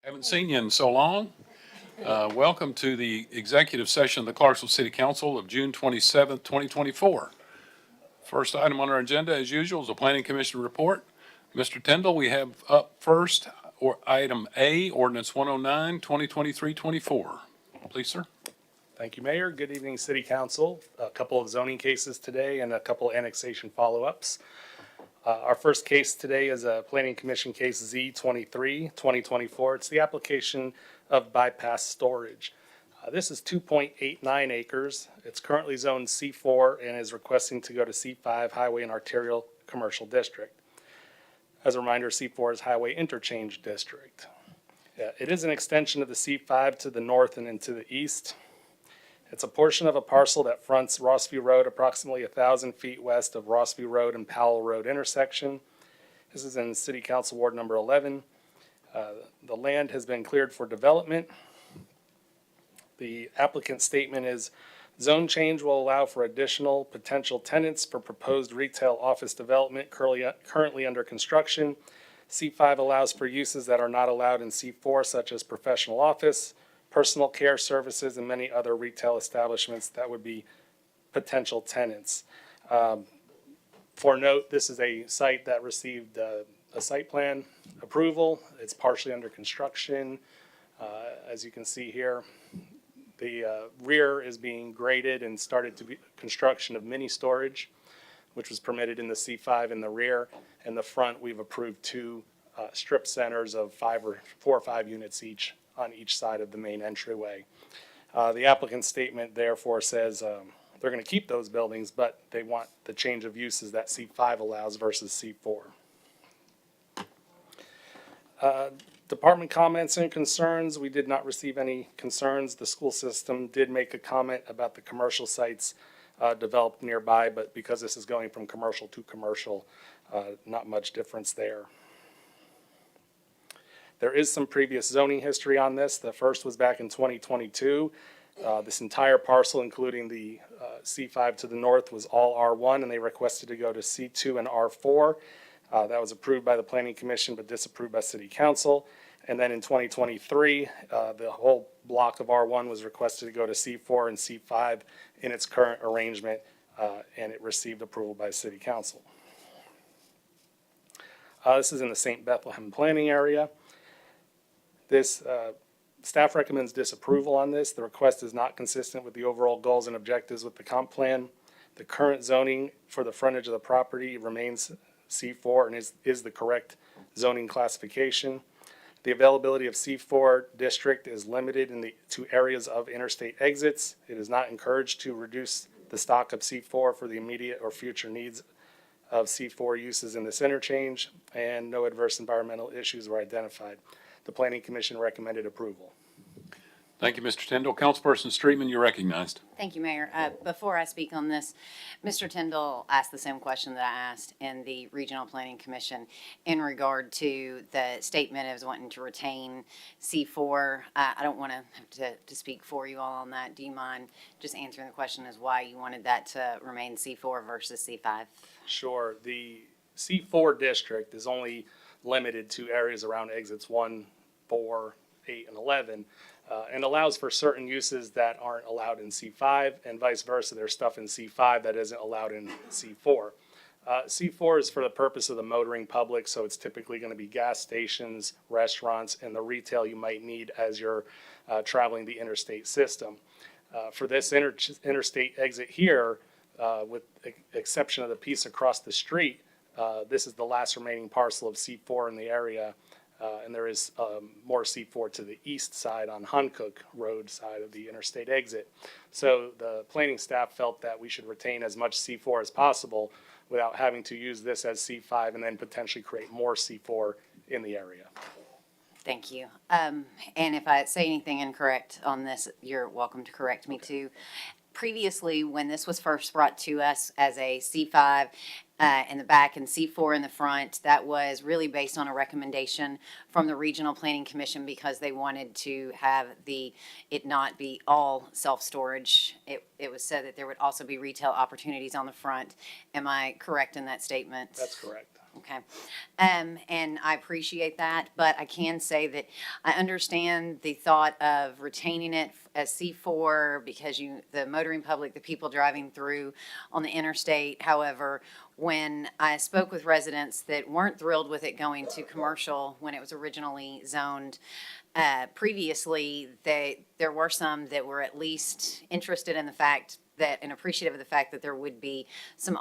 Haven't seen you in so long. Welcome to the executive session of the Clarksville City Council of June 27th, 2024. First item on our agenda, as usual, is a Planning Commission report. Mr. Tyndall, we have up first, or item A, ordinance 109, 2023-24. Please, sir. Thank you, Mayor. Good evening, City Council. A couple of zoning cases today and a couple annexation follow-ups. Our first case today is a Planning Commission case Z23, 2024. It's the application of bypass storage. This is 2.89 acres. It's currently zoned C4 and is requesting to go to C5 Highway and Arterial Commercial District. As a reminder, C4 is Highway Interchange District. It is an extension of the C5 to the north and into the east. It's a portion of a parcel that fronts Rossview Road approximately 1,000 feet west of Rossview Road and Powell Road intersection. This is in City Council Ward number 11. The land has been cleared for development. The applicant statement is zone change will allow for additional potential tenants for proposed retail office development currently under construction. C5 allows for uses that are not allowed in C4, such as professional office, personal care services, and many other retail establishments that would be potential tenants. For note, this is a site that received a site plan approval. It's partially under construction. As you can see here, the rear is being graded and started to be construction of mini storage, which was permitted in the C5 in the rear. In the front, we've approved two strip centers of 4 or 5 units each on each side of the main entryway. The applicant's statement therefore says they're going to keep those buildings, but they want the change of uses that C5 allows versus C4. Department comments and concerns. We did not receive any concerns. The school system did make a comment about the commercial sites developed nearby, but because this is going from commercial to commercial, not much difference there. There is some previous zoning history on this. The first was back in 2022. This entire parcel, including the C5 to the north, was all R1, and they requested to go to C2 and R4. That was approved by the Planning Commission, but disapproved by City Council. And then in 2023, the whole block of R1 was requested to go to C4 and C5 in its current arrangement, and it received approval by City Council. This is in the St. Bethlehem planning area. This staff recommends disapproval on this. The request is not consistent with the overall goals and objectives with the comp plan. The current zoning for the frontage of the property remains C4 and is the correct zoning classification. The availability of C4 district is limited to areas of interstate exits. It is not encouraged to reduce the stock of C4 for the immediate or future needs of C4 uses in this interchange, and no adverse environmental issues were identified. The Planning Commission recommended approval. Thank you, Mr. Tyndall. Councilperson Streetman, you're recognized. Thank you, Mayor. Before I speak on this, Mr. Tyndall asked the same question that I asked in the Regional Planning Commission in regard to the statement of wanting to retain C4. I don't want to speak for you all on that. Do you mind just answering the question as why you wanted that to remain C4 versus C5? Sure. The C4 district is only limited to areas around exits 1, 4, 8, and 11, and allows for certain uses that aren't allowed in C5, and vice versa. There's stuff in C5 that isn't allowed in C4. C4 is for the purpose of the motoring public, so it's typically going to be gas stations, restaurants, and the retail you might need as you're traveling the interstate system. For this interstate exit here, with the exception of the piece across the street, this is the last remaining parcel of C4 in the area, and there is more C4 to the east side on Hancock Road side of the interstate exit. So the planning staff felt that we should retain as much C4 as possible without having to use this as C5 and then potentially create more C4 in the area. Thank you. And if I say anything incorrect on this, you're welcome to correct me too. Previously, when this was first brought to us as a C5 in the back and C4 in the front, that was really based on a recommendation from the Regional Planning Commission because they wanted to have it not be all self-storage. It was said that there would also be retail opportunities on the front. Am I correct in that statement? That's correct. Okay. And I appreciate that, but I can say that I understand the thought of retaining it as C4 because the motoring public, the people driving through on the interstate. However, when I spoke with residents that weren't thrilled with it going to commercial when it was originally zoned, previously, there were some that were at least interested in the fact that and appreciative of the fact that there would be some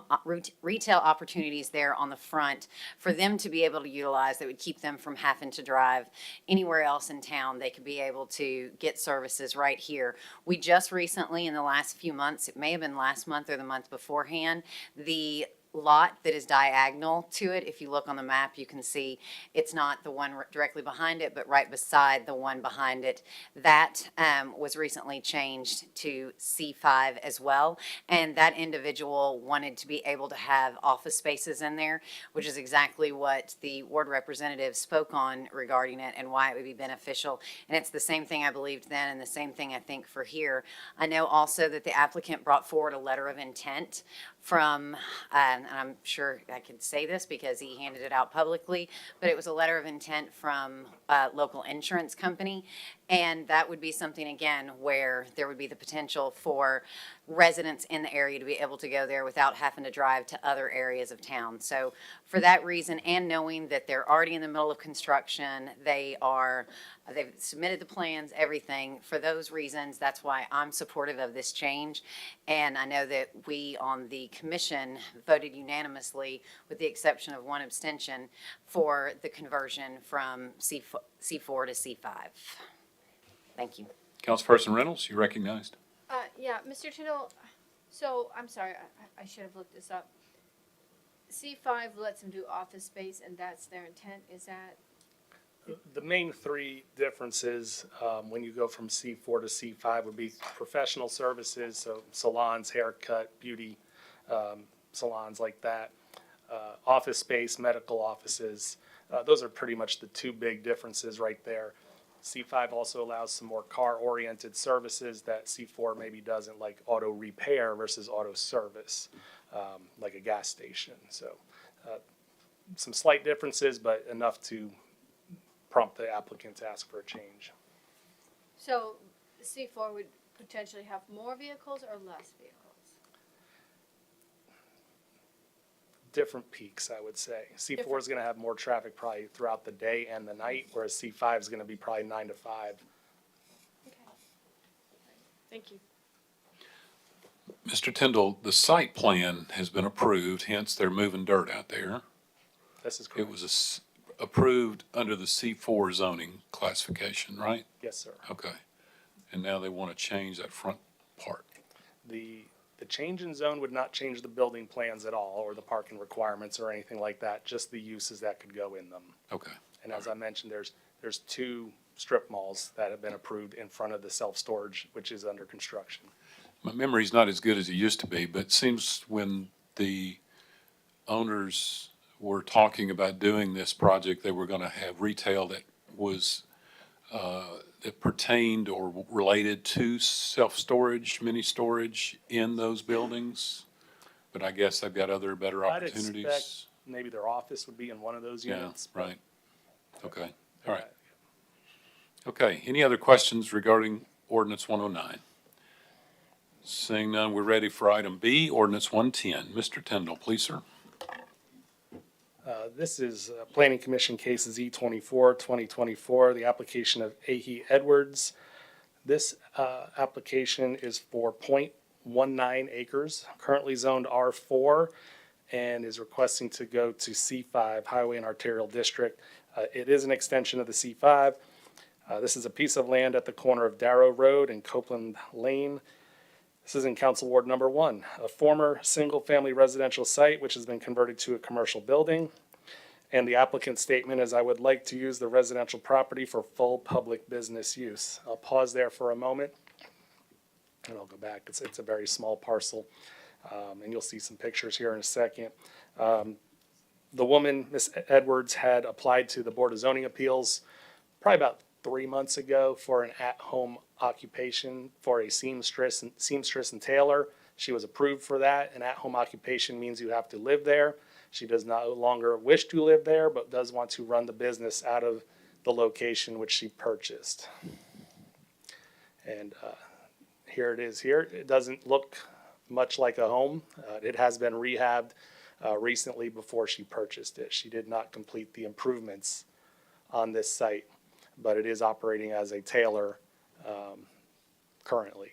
retail opportunities there on the front for them to be able to utilize that would keep them from having to drive anywhere else in town. They could be able to get services right here. We just recently, in the last few months, it may have been last month or the month beforehand, the lot that is diagonal to it, if you look on the map, you can see it's not the one directly behind it, but right beside the one behind it. That was recently changed to C5 as well. And that individual wanted to be able to have office spaces in there, which is exactly what the ward representative spoke on regarding it and why it would be beneficial. And it's the same thing I believed then and the same thing I think for here. I know also that the applicant brought forward a letter of intent from, and I'm sure I could say this because he handed it out publicly, but it was a letter of intent from a local insurance company. And that would be something, again, where there would be the potential for residents in the area to be able to go there without having to drive to other areas of town. So for that reason, and knowing that they're already in the middle of construction, they've submitted the plans, everything. For those reasons, that's why I'm supportive of this change. And I know that we on the commission voted unanimously, with the exception of one abstention, for the conversion from C4 to C5. Thank you. Councilperson Reynolds, you recognized. Yeah, Mr. Tindall, so, I'm sorry, I should have looked this up. C5 lets them do office space, and that's their intent, is that? The main three differences when you go from C4 to C5 would be professional services, so salons, haircut, beauty salons like that. Office space, medical offices, those are pretty much the two big differences right there. C5 also allows some more car-oriented services that C4 maybe doesn't, like auto repair versus auto service, like a gas station. So some slight differences, but enough to prompt the applicant to ask for a change. So C4 would potentially have more vehicles or less vehicles? Different peaks, I would say. C4 is going to have more traffic probably throughout the day and the night, whereas C5 is going to be probably 9 to 5. Okay. Thank you. Mr. Tindall, the site plan has been approved, hence they're moving dirt out there. This is correct. It was approved under the C4 zoning classification, right? Yes, sir. Okay. And now they want to change that front part. The change in zone would not change the building plans at all, or the parking requirements or anything like that, just the uses that could go in them. Okay. And as I mentioned, there's two strip malls that have been approved in front of the self-storage, which is under construction. My memory's not as good as it used to be, but it seems when the owners were talking about doing this project, they were going to have retail that was that pertained or related to self-storage, mini storage in those buildings. But I guess they've got other better I'd opportunities. expect maybe their office would be in one of those Yeah, units. right. Okay, all right. Okay, any other questions regarding ordinance 109? Seeing none, we're ready for item B, ordinance 110. Mr. Tindall, please, sir. This is Planning Commission case Z24, 2024, the application of Ahe Edwards. This application is for 0.19 acres, currently zoned R4, and is requesting to go to C5, Highway and Arterial District. It is an extension of the C5. This is a piece of land at the corner of Darrow Road and Copeland Lane. This is in Council Ward Number 1, a former single-family residential site which has been converted to a commercial building. And the applicant's statement is, I would like to use the residential property for full public business use. I'll pause there for a moment, and I'll go back. It's a very small parcel, and you'll see some pictures here in a second. The woman, Ms. Edwards, had applied to the Board of Zoning Appeals probably about 3 months ago for an at-home occupation for a seamstress and tailor. She was approved for that. An at-home occupation means you have to live there. She does no longer wish to live there, but does want to run the business out of the location which she purchased. And here it is here. It doesn't look much like a home. It has been rehabbed recently before she purchased it. She did not complete the improvements on this site, but it is operating as a Taylor currently.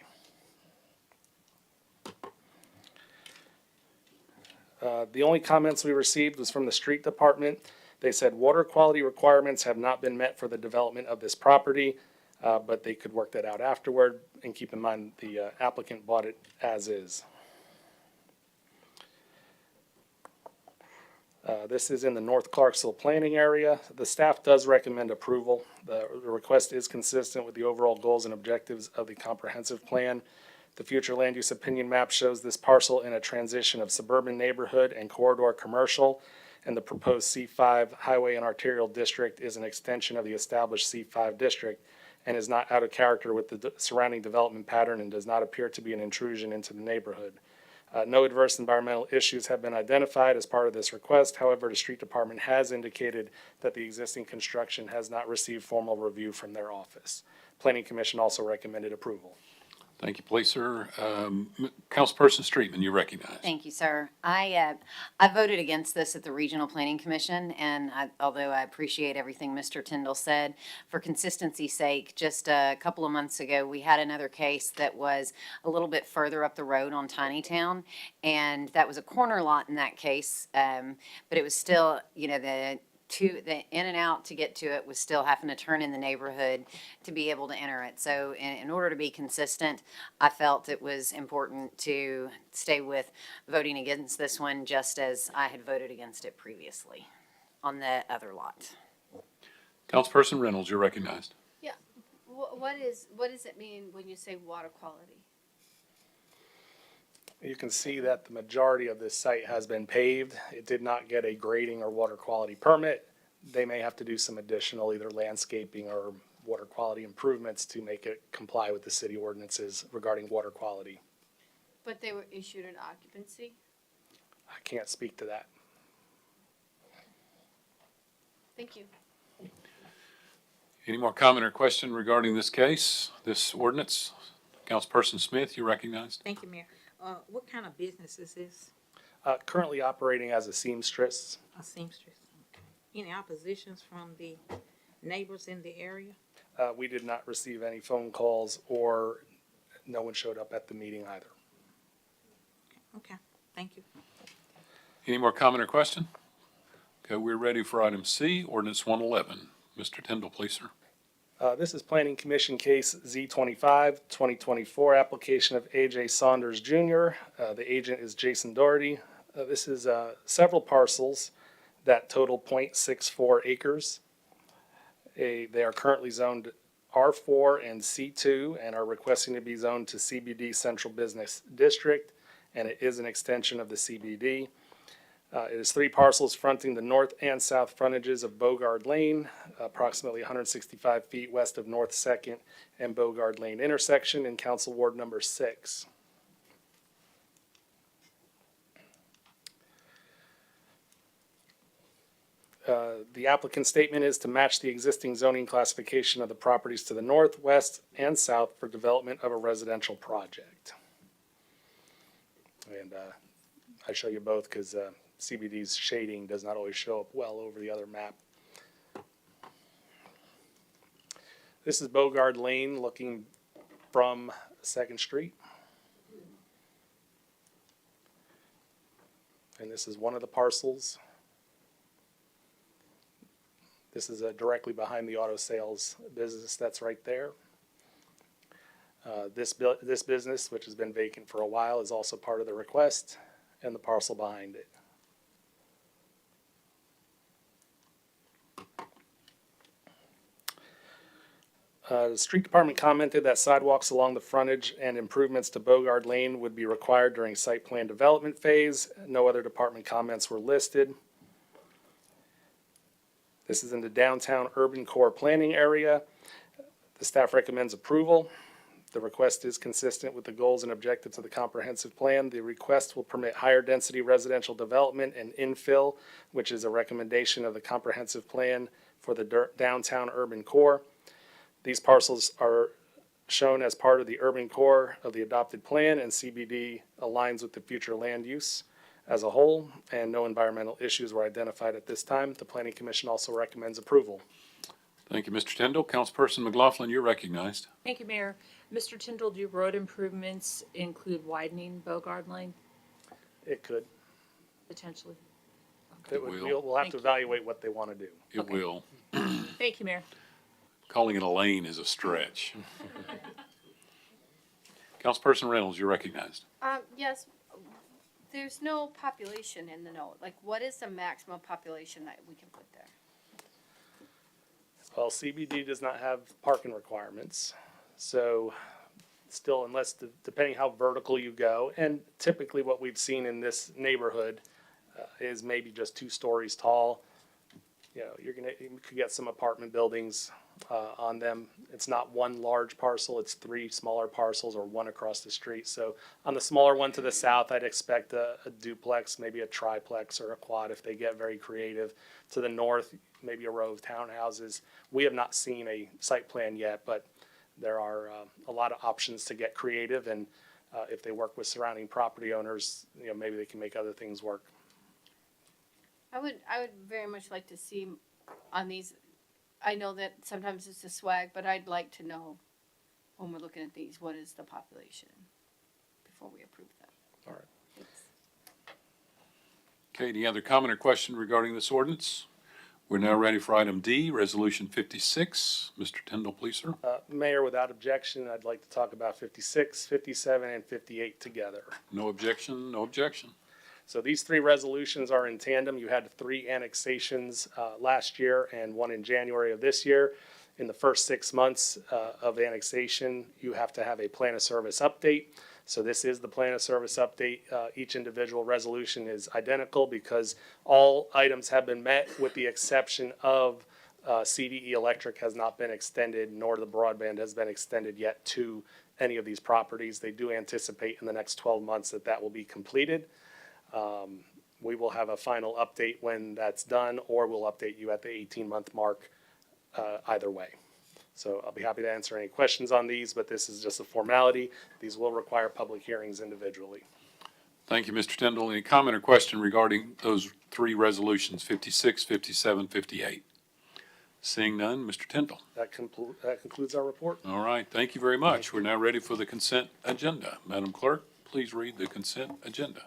The only comments we received was from the street department. They said water quality requirements have not been met for the development of this property, but they could work that out afterward. And keep in mind, the applicant bought it as is. This is in the North Clarksville planning area. The staff does recommend approval. The request is consistent with the overall goals and objectives of the comprehensive plan. The future land use opinion map shows this parcel in a transition of suburban neighborhood and corridor commercial, and the proposed C5 highway and arterial district is an extension of the established C5 district and is not out of character with the surrounding development pattern and does not appear to be an intrusion into the neighborhood. No adverse environmental issues have been identified as part of this request. However, the street department has indicated that the existing construction has not received formal review from their office. Planning Commission also recommended approval. Thank you, Placer. Councilperson Streetman, you recognize. Thank you, sir. I voted against this at the Regional Planning Commission, and although I appreciate everything Mr. Tyndall said, for consistency's sake, just a couple of months ago, we had another case that was a little bit further up the road on Tiny Town, and that was a corner lot in that case, but it was still, the in and out to get to it was still having to turn in the neighborhood to be able to enter it. So in order to be consistent, I felt it was important to stay with voting against this one, just as I had voted against it previously on the other lot. Councilperson Reynolds, you're recognized. Yeah, what does it mean when you say water quality? You can see that the majority of this site has been paved. It did not get a grading or water quality permit. They may have to do some additional either landscaping or water quality improvements to make it comply with the city ordinances regarding water quality. But they were issued an occupancy? I can't speak to that. Thank you. Any more comment or question regarding this case, this ordinance? Councilperson Smith, you're recognized. Thank you, Mayor. What kind of business is this? Currently operating as a seamstress. A seamstress. Okay. Any oppositions from the neighbors in the area? We did not receive any phone calls or no one showed up at the meeting either. Okay, thank you. Any more comment or question? Okay, we're ready for item C, ordinance 111. Mr. Tyndall, please, sir. This is Planning Commission Case Z25, 2024, application of A.J. Saunders Jr. The agent is Jason Doherty. This is several parcels that total .64 acres. They are currently zoned R4 and C2 and are requesting to be zoned to CBD Central Business District, and it is an extension of the CBD. It is 3 parcels fronting the north and south frontages of Bogard Lane, approximately 165 feet west of North 2nd and Bogard Lane intersection in Council Ward number 6. The applicant's statement is to match the existing zoning classification of the properties to the north, west, and south for development of a residential project. And I show you both because CBD's shading does not always show up well over the other map. This is Bogard Lane looking from 2nd Street. And this is one of the parcels. This is directly behind the auto sales business that's right there. This business, which has been vacant for a while, is also part of the request and the parcel behind it. The street department commented that sidewalks along the frontage and improvements to Bogard Lane would be required during site plan development phase. No other department comments were listed. This is in the downtown urban core planning area. The staff recommends approval. The request is consistent with the goals and objectives of the comprehensive plan. The request will permit higher density residential development and infill, which is a recommendation of the comprehensive plan for the downtown urban core. These parcels are shown as part of the urban core of the adopted plan, and CBD aligns with the future land use as a whole, and no environmental issues were identified at this time. The Planning Commission also recommends approval. Thank you, Mr. Tyndall. Councilperson McLaughlin, you're recognized. Thank you, Mayor. Mr. Tyndall, do road improvements include widening Bogard Lane It could. potentially? It would, will. we'll have Thank to you. evaluate what they want to do. It Okay. will. Thank you, Mayor. Calling it a lane is a stretch. Councilperson Reynolds, you're recognized. Yes, there's no population in the note. Like, what is the maximum population that we can put there? Well, CBD does not have parking requirements, so still, unless, depending how vertical you go, and typically what we've seen in this neighborhood is maybe just 2 stories tall. You know, you could get some apartment buildings on them. It's not one large parcel, it's 3 smaller parcels or 1 across the street. So on the smaller one to the south, I'd expect a duplex, maybe a triplex or a quad if they get very creative. To the north, maybe a row of townhouses. We have not seen a site plan yet, but there are a lot of options to get creative, and if they work with surrounding property owners, you know, maybe they can make other things work. I would very much like to see on these, I know that sometimes it's a swag, but I'd like to know when we're looking at these, what is the population before we approve them. All right. Thanks. Okay, any other comment or question regarding this ordinance? We're now ready for item D, Resolution 56. Mr. Tyndall, please, sir. Mayor, without objection, I'd like to talk about 56, 57, and 58 together. No objection, no objection. So these 3 resolutions are in tandem. You had 3 annexations last year and 1 in January of this year. In the first 6 months of annexation, you have to have a plan of service update. So this is the plan of service update. Each individual resolution is identical because all items have been met with the exception of CDE Electric has not been extended, nor the broadband has been extended yet to any of these properties. They do anticipate in the next 12 months that will be completed. We will have a final update when that's done, or we'll update you at the 18-month mark, either way. So I'll be happy to answer any questions on these, but this is just a formality. These will require public hearings individually. Thank you, Mr. Tyndall. Any comment or question regarding those 3 resolutions, 56, 57, 58? Seeing none, Mr. Tyndall. That concludes our report. All right, thank you very much. We're now ready for the consent agenda. Madam Clerk, please read the consent agenda.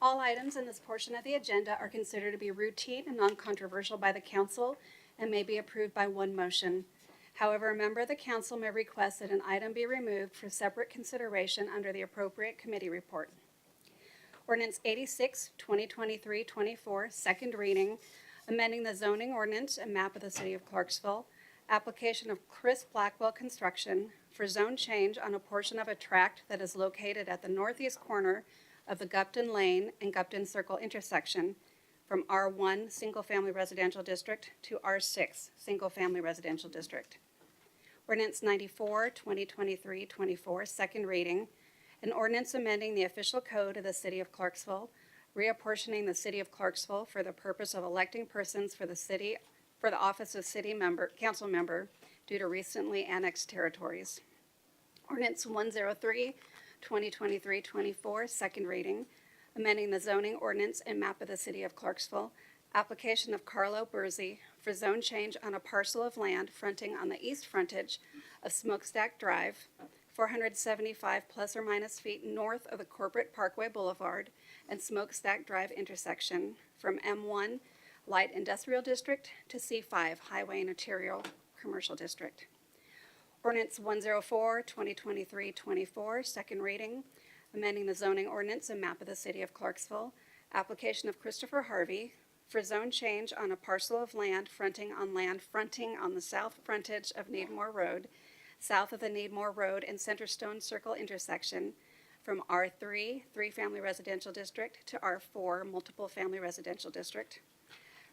All items in this portion of the agenda are considered to be routine and non-controversial by the council and may be approved by one motion. However, a member of the council may request that an item be removed for separate consideration under the appropriate committee report. Ordinance 86, 2023-24, second reading, amending the zoning ordinance and map of the city of Clarksville, application of Chris Blackwell Construction for zone change on a portion of a tract that is located at the northeast corner of the Gupton Lane and Gupton Circle intersection from R1 Single Family Residential District to R6 Single Family Residential District. Ordinance 94, 2023-24, second reading, an ordinance amending the official code of the city of Clarksville, reapportioning the city of Clarksville for the purpose of electing persons for the office of council member due to recently annexed territories. Ordinance 103, 2023-24, second reading, amending the zoning ordinance and map of the city of Clarksville, application of Carlo Burzy for zone change on a parcel of land fronting on the east frontage of Smokestack Drive, 475 plus or minus feet north of the Corporate Parkway Boulevard and Smokestack Drive intersection from M1 Light Industrial District to C5 Highway and Arterial Commercial District. Ordinance 104, 2023-24, second reading, amending the zoning ordinance and map of the city of Clarksville, application of Christopher Harvey for zone change on a parcel of land fronting on the south frontage of Needmore Road, south of the Needmore Road and Centerstone Circle intersection from R3, 3-family residential district to R4, multiple family residential district.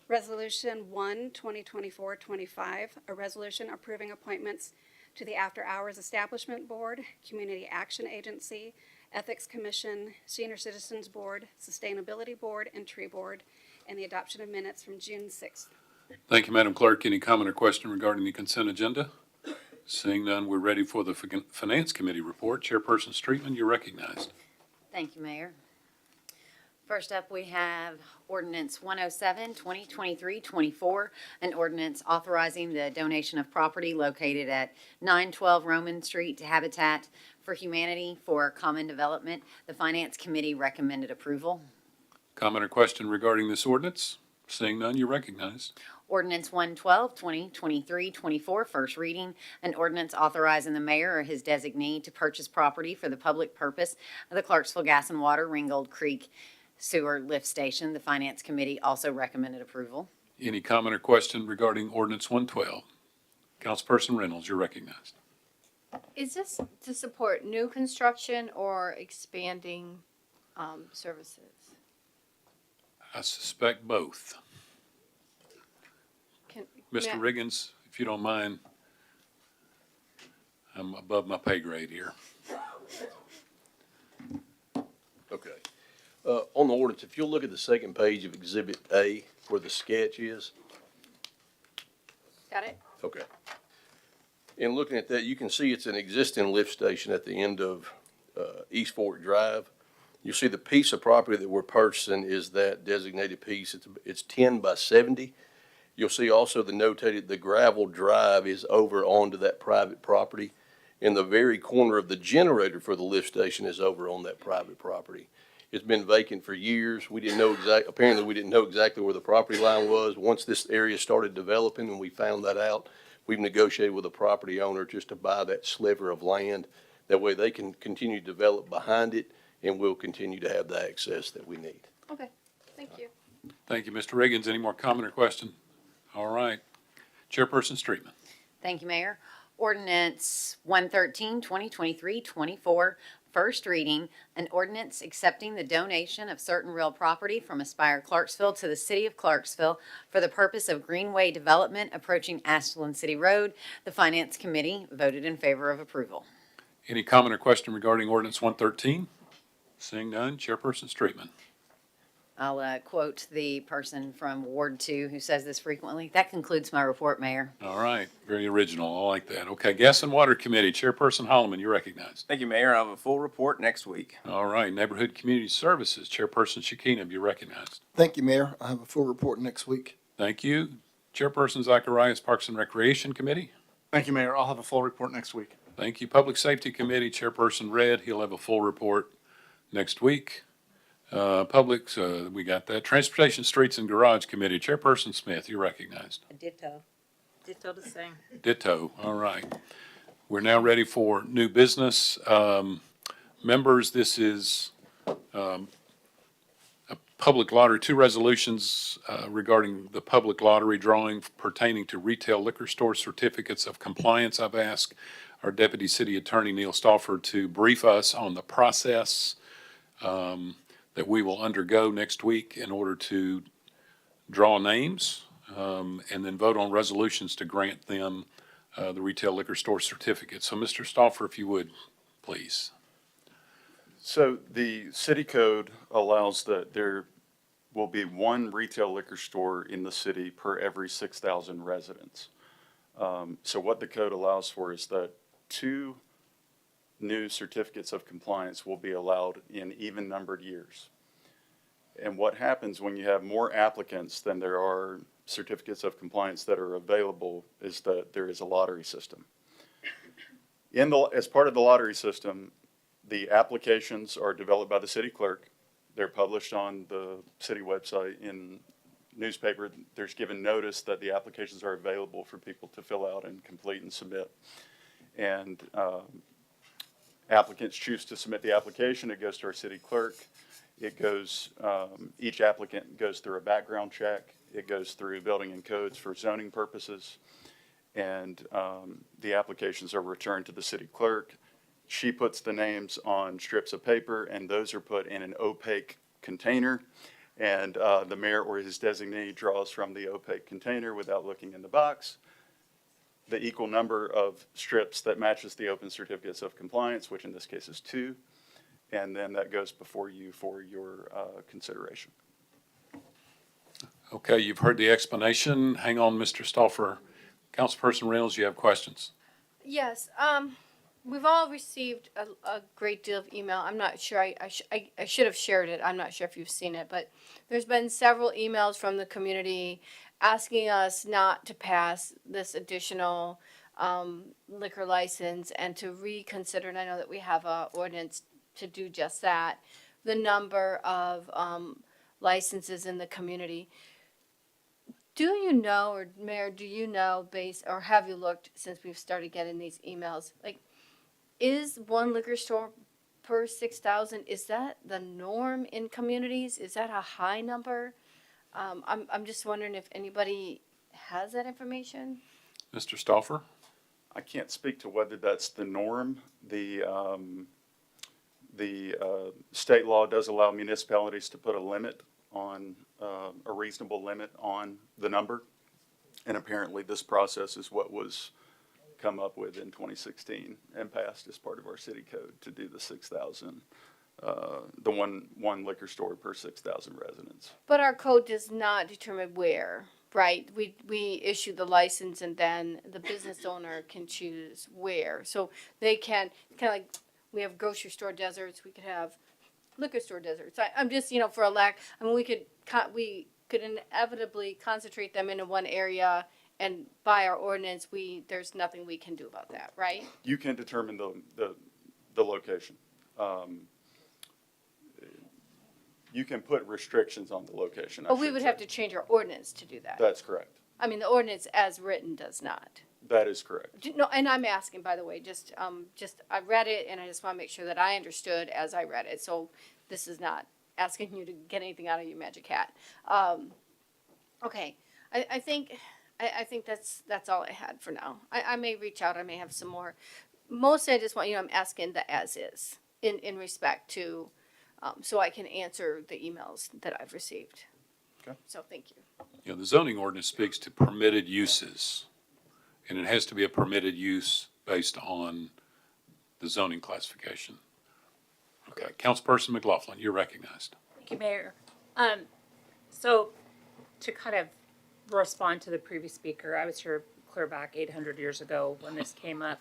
Resolution 1, 2024-25, a resolution approving appointments to the After Hours Establishment Board, Community Action Agency, Ethics Commission, Senior Citizens Board, Sustainability Board, and Tree Board, and the adoption of minutes from June 6th. Thank you, Madam Clerk. Any comment or question regarding the consent agenda? Seeing none, we're ready for the Finance Committee report. Chairperson Streetman, you're recognized. Thank you, Mayor. First up, we have ordinance 107, 2023-24, an ordinance authorizing the donation of property located at 912 Roman Street to Habitat for Humanity for common development. The Finance Committee recommended approval. Comment or question regarding this ordinance? Seeing none, you're recognized. Ordinance 112, 2023-24, first reading, an ordinance authorizing the mayor or his designee to purchase property for the public purpose of the Clarksville Gas and Water Ringgold Creek Sewer Lift Station. The Finance Committee also recommended approval. Any comment or question regarding ordinance 112? Councilperson Reynolds, you're recognized. Is this to support new construction or expanding services? I suspect both. Mr. May- Riggins, if you don't mind, I'm above my pay grade here. Okay. On the ordinance, if you'll look at the second page of Exhibit A, where the sketch is. Got it? Okay. In looking at that, you can see it's an existing lift station at the end of East Fork Drive. You see the piece of property that we're purchasing is that designated piece. It's 10 by 70. You'll see also the gravel drive is over onto that private property. In the very corner of the generator for the lift station is over on that private property. It's been vacant for years. Apparently we didn't know exactly where the property line was. Once this area started developing and we found that out, we've negotiated with the property owner just to buy that sliver of land. That way they can continue to develop behind it and we'll continue to have the access that we need. Okay, thank you. Thank you, Mr. Riggins. Any more comment or question? All right. Chairperson Streetman. Thank you, Mayor. Ordinance 113, 2023-24, first reading, an ordinance accepting the donation of certain real property from Aspire Clarksville to the City of Clarksville for the purpose of greenway development approaching Ashland City Road. The Finance Committee voted in favor of approval. Any comment or question regarding ordinance 113? Seeing none, Chairperson Streetman. I'll quote the person from Ward 2 who says this frequently. That concludes my report, Mayor. All right. Very original. I like that. Okay. Gas and Water Committee, Chairperson Holloman, you're recognized. Thank you, Mayor. I'll have a full report next week. All right. Neighborhood Community Services, Chairperson Shekinah, you're recognized. Thank you, Mayor. I have a full report next week. Thank you. Chairperson Zacharias, Parks and Recreation Committee. Thank you, Mayor. I'll have a full report next week. Thank you. Public Safety Committee, Chairperson Red, he'll have a full report next week. We got that. Transportation, Streets and Garage Committee, Chairperson Smith, you're recognized. Ditto. Ditto the same. Ditto. All right. We're now ready for new business. Members, this is a public lottery, two resolutions regarding the public lottery drawing pertaining to retail liquor store certificates of compliance. I've asked our Deputy City Attorney, Neil Stauffer, to brief us on the process that we will undergo next week in order to draw names and then vote on resolutions to grant them the retail liquor store certificate. So, Mr. Stauffer, if you would, please. So the city code allows that there will be one retail liquor store in the city per every 6,000 residents. So what the code allows for is that 2 new certificates of compliance will be allowed in even numbered years. And what happens when you have more applicants than there are certificates of compliance that are available is that there is a lottery system. As part of the lottery system, the applications are developed by the city clerk. They're published on the city website in newspaper. There's given notice that the applications are available for people to fill out and complete and submit. And applicants choose to submit the application. It goes to our city clerk. It goes, each applicant goes through a background check. It goes through building and codes for zoning purposes. And the applications are returned to the city clerk. She puts the names on strips of paper, and those are put in an opaque container. and the mayor or his designee draws from the opaque container without looking in the box the equal number of strips that matches the open certificates of compliance, which in this case is 2, and then that goes before you for your consideration. Okay, you've heard the explanation. Hang on, Mr. Stauffer. Councilperson Reynolds, you have questions? Yes, we've all received a great deal of email. I'm not sure, I should have shared it. I'm not sure if you've seen it, but there's been several emails from the community asking us not to pass this additional liquor license and to reconsider, and I know that we have a ordinance to do just that, the number of licenses in the community. Do you know, or Mayor, do you know, or have you looked since we've started getting these emails, like, is one liquor store per 6,000, is that the norm in communities? Is that a high number? I'm just wondering if anybody has that information? Mr. Stauffer? I can't speak to whether that's the norm. The state law does allow municipalities to put a limit on, a reasonable limit on the number. And apparently this process is what was come up with in 2016 and passed as part of our city code to do the 6,000, the one liquor store per 6,000 residents. But our code does not determine where, right? We issue the license and then the business owner can choose where. So they can, kind of like, we have grocery store deserts, we could have liquor store deserts. I'm just, for a lack, I mean, we could inevitably concentrate them into one area, and by our ordinance, there's nothing we can do about that, right? You can determine the location. You can put restrictions on the location. But we would have to change our ordinance to do that. That's correct. I mean, the ordinance as written does not. That is correct. No, and I'm asking, by the way, just I read it and I just want to make sure that I understood as I read it. So this is not asking you to get anything out of your magic hat. Okay, I think that's all I had for now. I may reach out. I may have some more. Mostly, I just want I'm asking the as is in respect to, so I can answer the emails that I've received. Okay. So thank you. The zoning ordinance speaks to permitted uses, and it has to be a permitted use based on the zoning classification. Okay, Councilperson McLaughlin, you're recognized. Thank you, Mayor. So to kind of respond to the previous speaker, I was here clear back 800 years ago when this came up.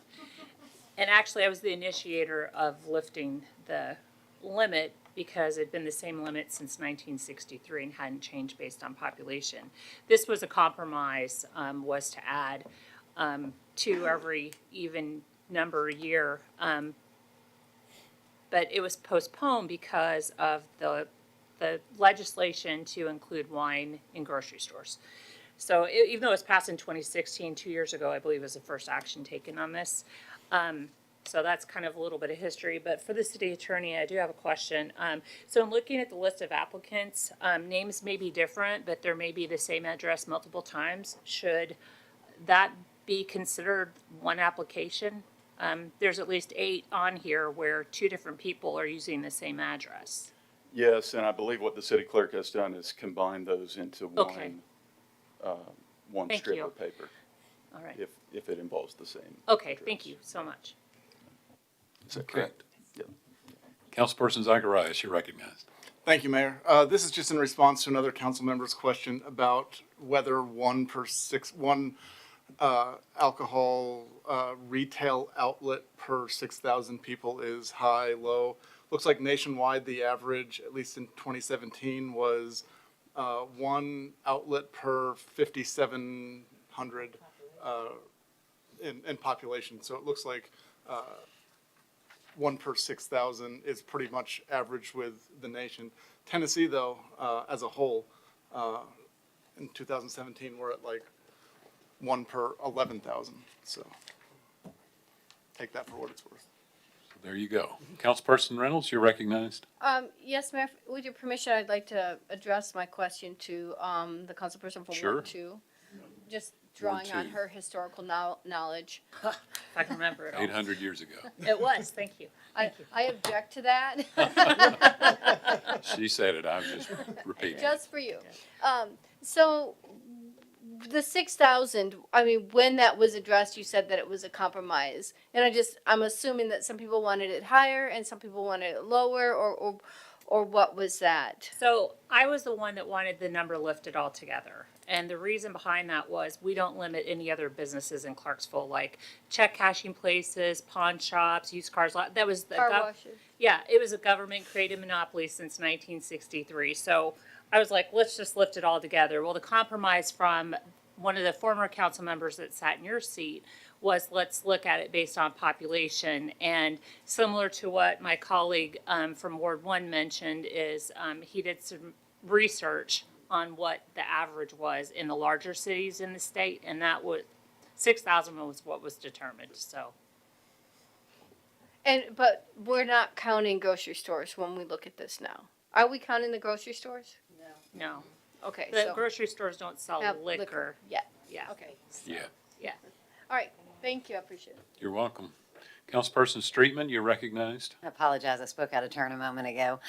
And actually, I was the initiator of lifting the limit because it'd been the same limit since 1963 and hadn't changed based on population. This was a compromise, was to add 2 every even number a year. But it was postponed because of the legislation to include wine in grocery stores. So even though it was passed in 2016, 2 years ago, I believe was the first action taken on this. So that's kind of a little bit of history. But for the city attorney, I do have a question. So in looking at the list of applicants, names may be different, but there may be the same address multiple times. Should that be considered one application? There's at least 8 on here where 2 different people are using the same address. Yes, and I believe what the city clerk has done is combine those into Okay. one Thank strip you. of paper, All right. if it involves the same. Okay, address. thank you so much. Is that Okay. correct? Yep. Councilperson Zacharias, you're recognized. Thank you, Mayor. This is just in response to another council member's question about whether one alcohol retail outlet per 6,000 people is high, low. Looks like nationwide, the average, at least in 2017, was 1 outlet per 5,700 in population. So it looks like 1 per 6,000 is pretty much average with the nation. Tennessee, though, as a whole, in 2017, we're at like 1 per 11,000. So take that for what it's worth. There you go. Councilperson Reynolds, you're recognized. Yes, Mayor, with your permission, I'd like to address my question to the councilperson from Sure. Ward 2. Just drawing on 2. her historical knowledge. If I can remember it all. 800 years ago. It was, thank you. I object to that. She said it, I was just repeating. Just for you. So the 6,000, I mean, when that was addressed, you said that it was a compromise. And I'm assuming that some people wanted it higher and some people wanted it lower, or what was that? So I was the one that wanted the number lifted altogether. And the reason behind that was we don't limit any other businesses in Clarksville, like check cashing places, pawn shops, used cars. That was the Car washes. Yeah, it was a government created monopoly since 1963. So I was like, let's just lift it all together. Well, the compromise from one of the former council members that sat in your seat was let's look at it based on population. And similar to what my colleague from Ward 1 mentioned is he did some research on what the average was in the larger cities in the state, and that was 6,000 was what was determined. So, But we're not counting grocery stores when we look at this now. Are we counting the grocery stores? no, Okay, the so. grocery stores don't sell have liquor. Yeah, Yeah, okay. Yeah, yeah. All right, thank you, I appreciate it. you're welcome. Councilperson Streetman, you're recognized. I apologize, I spoke out of turn a moment ago.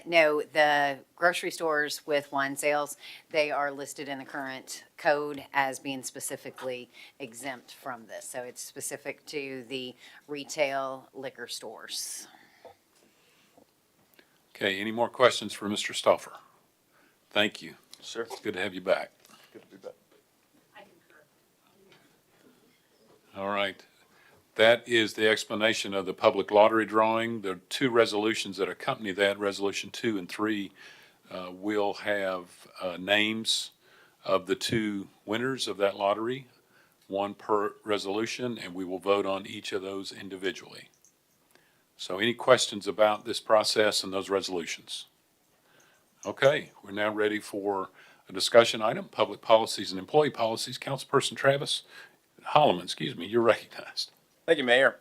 No, the grocery stores with wine sales, they are listed in the current code as being specifically exempt from this. So it's specific to the retail liquor stores. Okay, any more questions for Mr. Stauffer? Thank you. Sir, It's good to have you back. good to be back. All right. That is the explanation of the public lottery drawing. The two resolutions that accompany that, Resolution 2 and 3, will have names of the two winners of that lottery, one per resolution, and we will vote on each of those individually. So any questions about this process and those resolutions? Okay, we're now ready for a discussion item, public policies and employee policies. Councilperson Travis Holloman, you're recognized. Thank you, Mayor.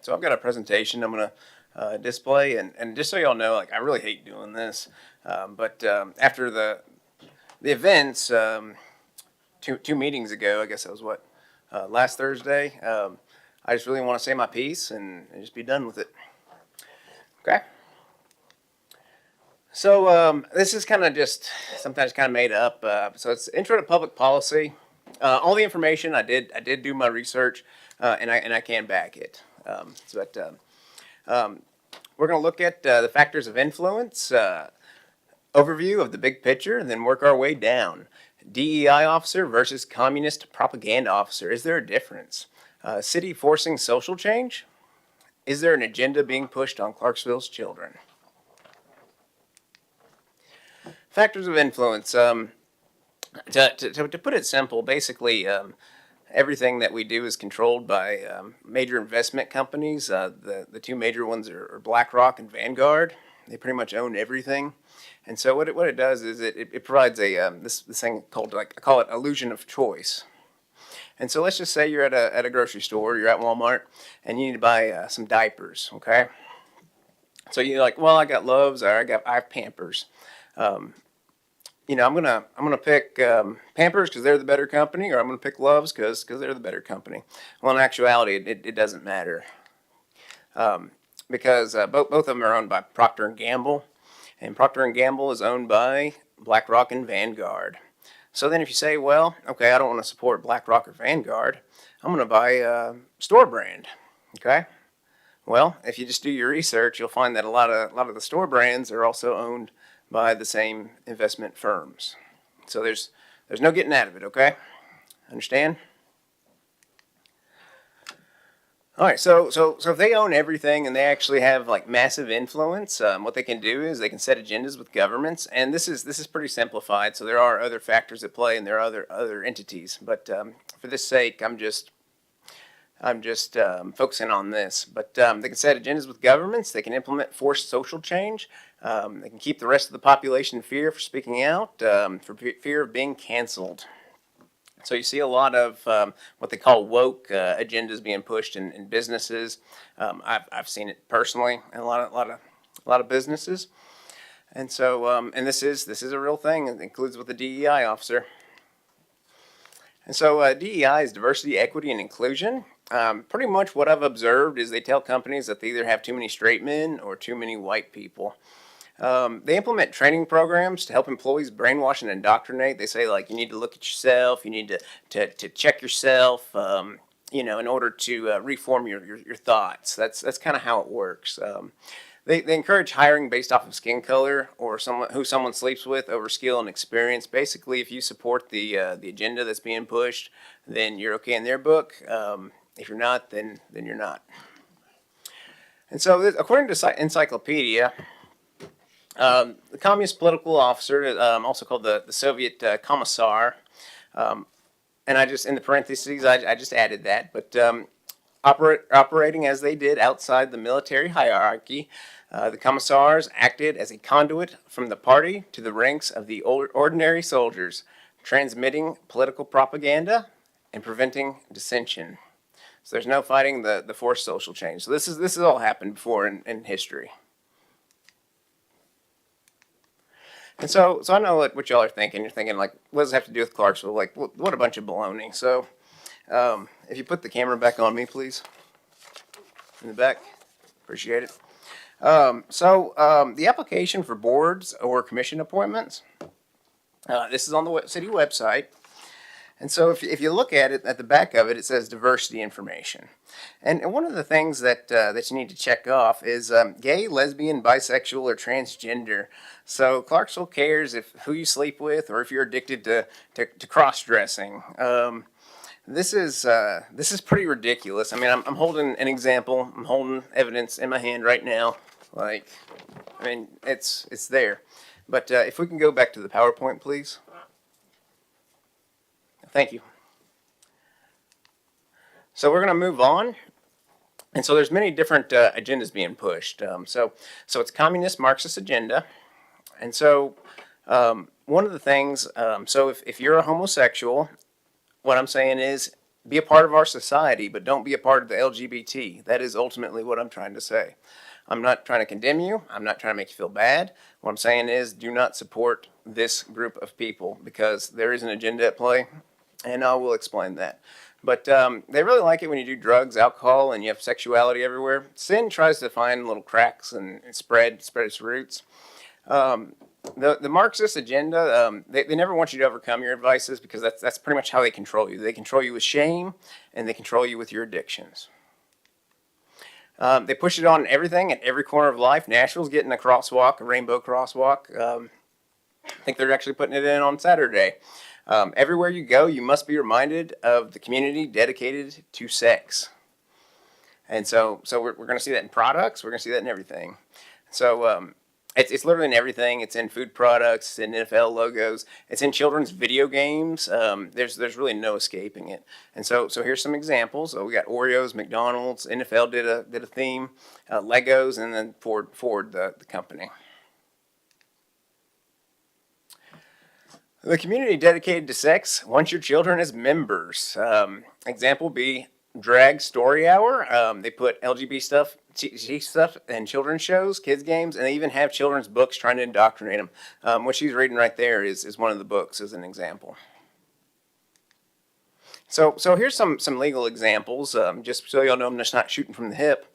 So I've got a presentation I'm going to display, and just so y'all know, like, I really hate doing this, but after the events, two meetings ago, I guess that was what, last Thursday, I just really want to say my piece and just be done with it. Okay? So this is kind of just sometimes kind of made up. So it's Intro to Public Policy. All the information I did do my research, and I can back it. We're going to look at the factors of influence, overview of the big picture, and then work our way down. DEI officer versus communist propaganda officer. Is there a difference? City forcing social change? Is there an agenda being pushed on Clarksville's children? Factors of influence. To put it simple, basically, everything that we do is controlled by major investment companies. The two major ones are BlackRock and Vanguard. They pretty much own everything. And so what it does is it provides a this thing called, like, I call it illusion of choice. And so let's just say you're at a grocery store, you're at Walmart, and you need to buy some diapers, okay? So you're like, well, I got Love's, or I have Pampers. You know, I'm gonna pick Pampers because they're the better company, or I'm gonna pick Love's because they're the better company. Well, in actuality, it doesn't matter, because both of them are owned by Procter and Gamble, and Procter and Gamble is owned by BlackRock and Vanguard. So then, if you say, well, okay, I don't want to support BlackRock or Vanguard, I'm gonna buy store brand, okay? Well, if you just do your research, you'll find that a lot of the store brands are also owned by the same investment firms. So there's no getting out of it, okay? Understand? All right, so if they own everything and they actually have, like, massive influence, what they can do is they can set agendas with governments, and this is pretty simplified. So there are other factors at play and there are other entities, but for this sake, I'm just focusing on this. But they can set agendas with governments. They can implement forced social change. They can keep the rest of the population in fear for speaking out, for fear of being canceled. So you see a lot of what they call woke agendas being pushed in businesses. I've seen it personally in a lot of businesses. And so and this is a real thing. It includes with the DEI officer. And so DEI is diversity, equity, and inclusion. Pretty much what I've observed is they tell companies that they either have too many straight men or too many white people. They implement training programs to help employees brainwash and indoctrinate. They say, like, you need to look at yourself, you need to check yourself, in order to reform your thoughts. That's kind of how it works. They encourage hiring based off of skin color or who someone sleeps with over skill and experience. Basically, if you support the agenda that's being pushed, then you're okay in their book. If you're not, then you're not. And so, according to Encyclopedia, the communist political officer, also called the Soviet Commissar, and I just, in the parentheses, I just added that, but operating as they did outside the military hierarchy, the commissars acted as a conduit from the party to the ranks of the ordinary soldiers, transmitting political propaganda and preventing dissension. So there's no fighting the forced social change. So this has all happened before in history. And so I know what y'all are thinking. You're thinking, like, what does it have to do with Clarksville? Like, what a bunch of baloney. So if you put the camera back on me, please. In the back. Appreciate it. The application for boards or commission appointments, this is on the city website. And so if you look at it, at the back of it, it says diversity information. And one of the things that you need to check off is gay, lesbian, bisexual, or transgender. So Clarksville cares who you sleep with or if you're addicted to cross-dressing. This is pretty ridiculous. I mean, I'm holding an example. I'm holding evidence in my hand right now. Like, I mean, it's there. But if we can go back to the PowerPoint, please. Thank you. So we're going to move on. And so there's many different agendas being pushed. So it's communist Marxist agenda. And so one of the things, so if you're a homosexual, what I'm saying is be a part of our society, but don't be a part of the LGBT. That is ultimately what I'm trying to say. I'm not trying to condemn you. I'm not trying to make you feel bad. What I'm saying is do not support this group of people because there is an agenda at play. And I will explain that. But they really like it when you do drugs, alcohol, and you have sexuality everywhere. Sin tries to find little cracks and spread its roots. The Marxist agenda, they never want you to overcome your vices because that's pretty much how they control you. They control you with shame, and they control you with your addictions. They push it on everything at every corner of life. Nashville's getting a crosswalk, a rainbow crosswalk. I think they're actually putting it in on Saturday. Everywhere you go, you must be reminded of the community dedicated to sex. And so we're going to see that in products. We're going to see that in everything. So it's literally in everything. It's in food products, in NFL logos. It's in children's video games. There's really no escaping it. And so here's some examples. So we got Oreos, McDonald's, NFL did a theme, Legos, and then Ford the company. The community dedicated to sex wants your children as members. Example would be Drag Story Hour. They put LGBT stuff in children's shows, kids games, and they even have children's books trying to indoctrinate them. What she's reading right there is one of the books as an example. So here's some legal examples, just so y'all know I'm just not shooting from the hip.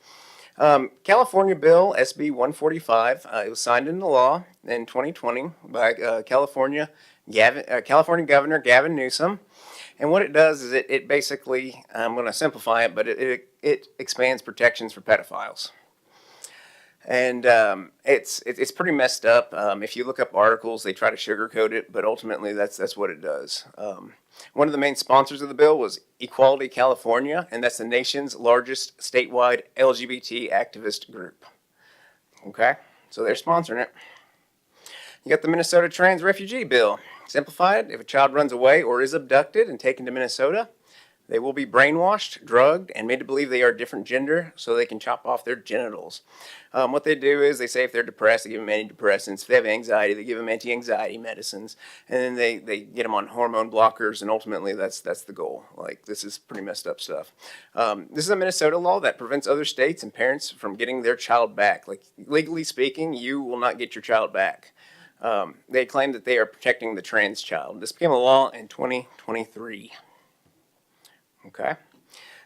California Bill SB 145, it was signed into law in 2020 by California Governor Gavin Newsom. And what it does is it basically, I'm going to simplify it, but it expands protections for pedophiles. And it's pretty messed up. If you look up articles, they try to sugarcoat it, but ultimately that's what it does. One of the main sponsors of the bill was Equality California, and that's the nation's largest statewide LGBT activist group. Okay, so they're sponsoring it. You got the Minnesota Trans Refugee Bill. Simplified, if a child runs away or is abducted and taken to Minnesota, they will be brainwashed, drugged, and made to believe they are a different gender so they can chop off their genitals. What they do is they say if they're depressed, they give them antidepressants. If they have anxiety, they give them anti-anxiety medicines. And then they get them on hormone blockers, and ultimately that's the goal. Like, this is pretty messed up stuff. This is a Minnesota law that prevents other states and parents from getting their child back. Like, legally speaking, you will not get your child back. They claim that they are protecting the trans child. This became a law in 2023. Okay,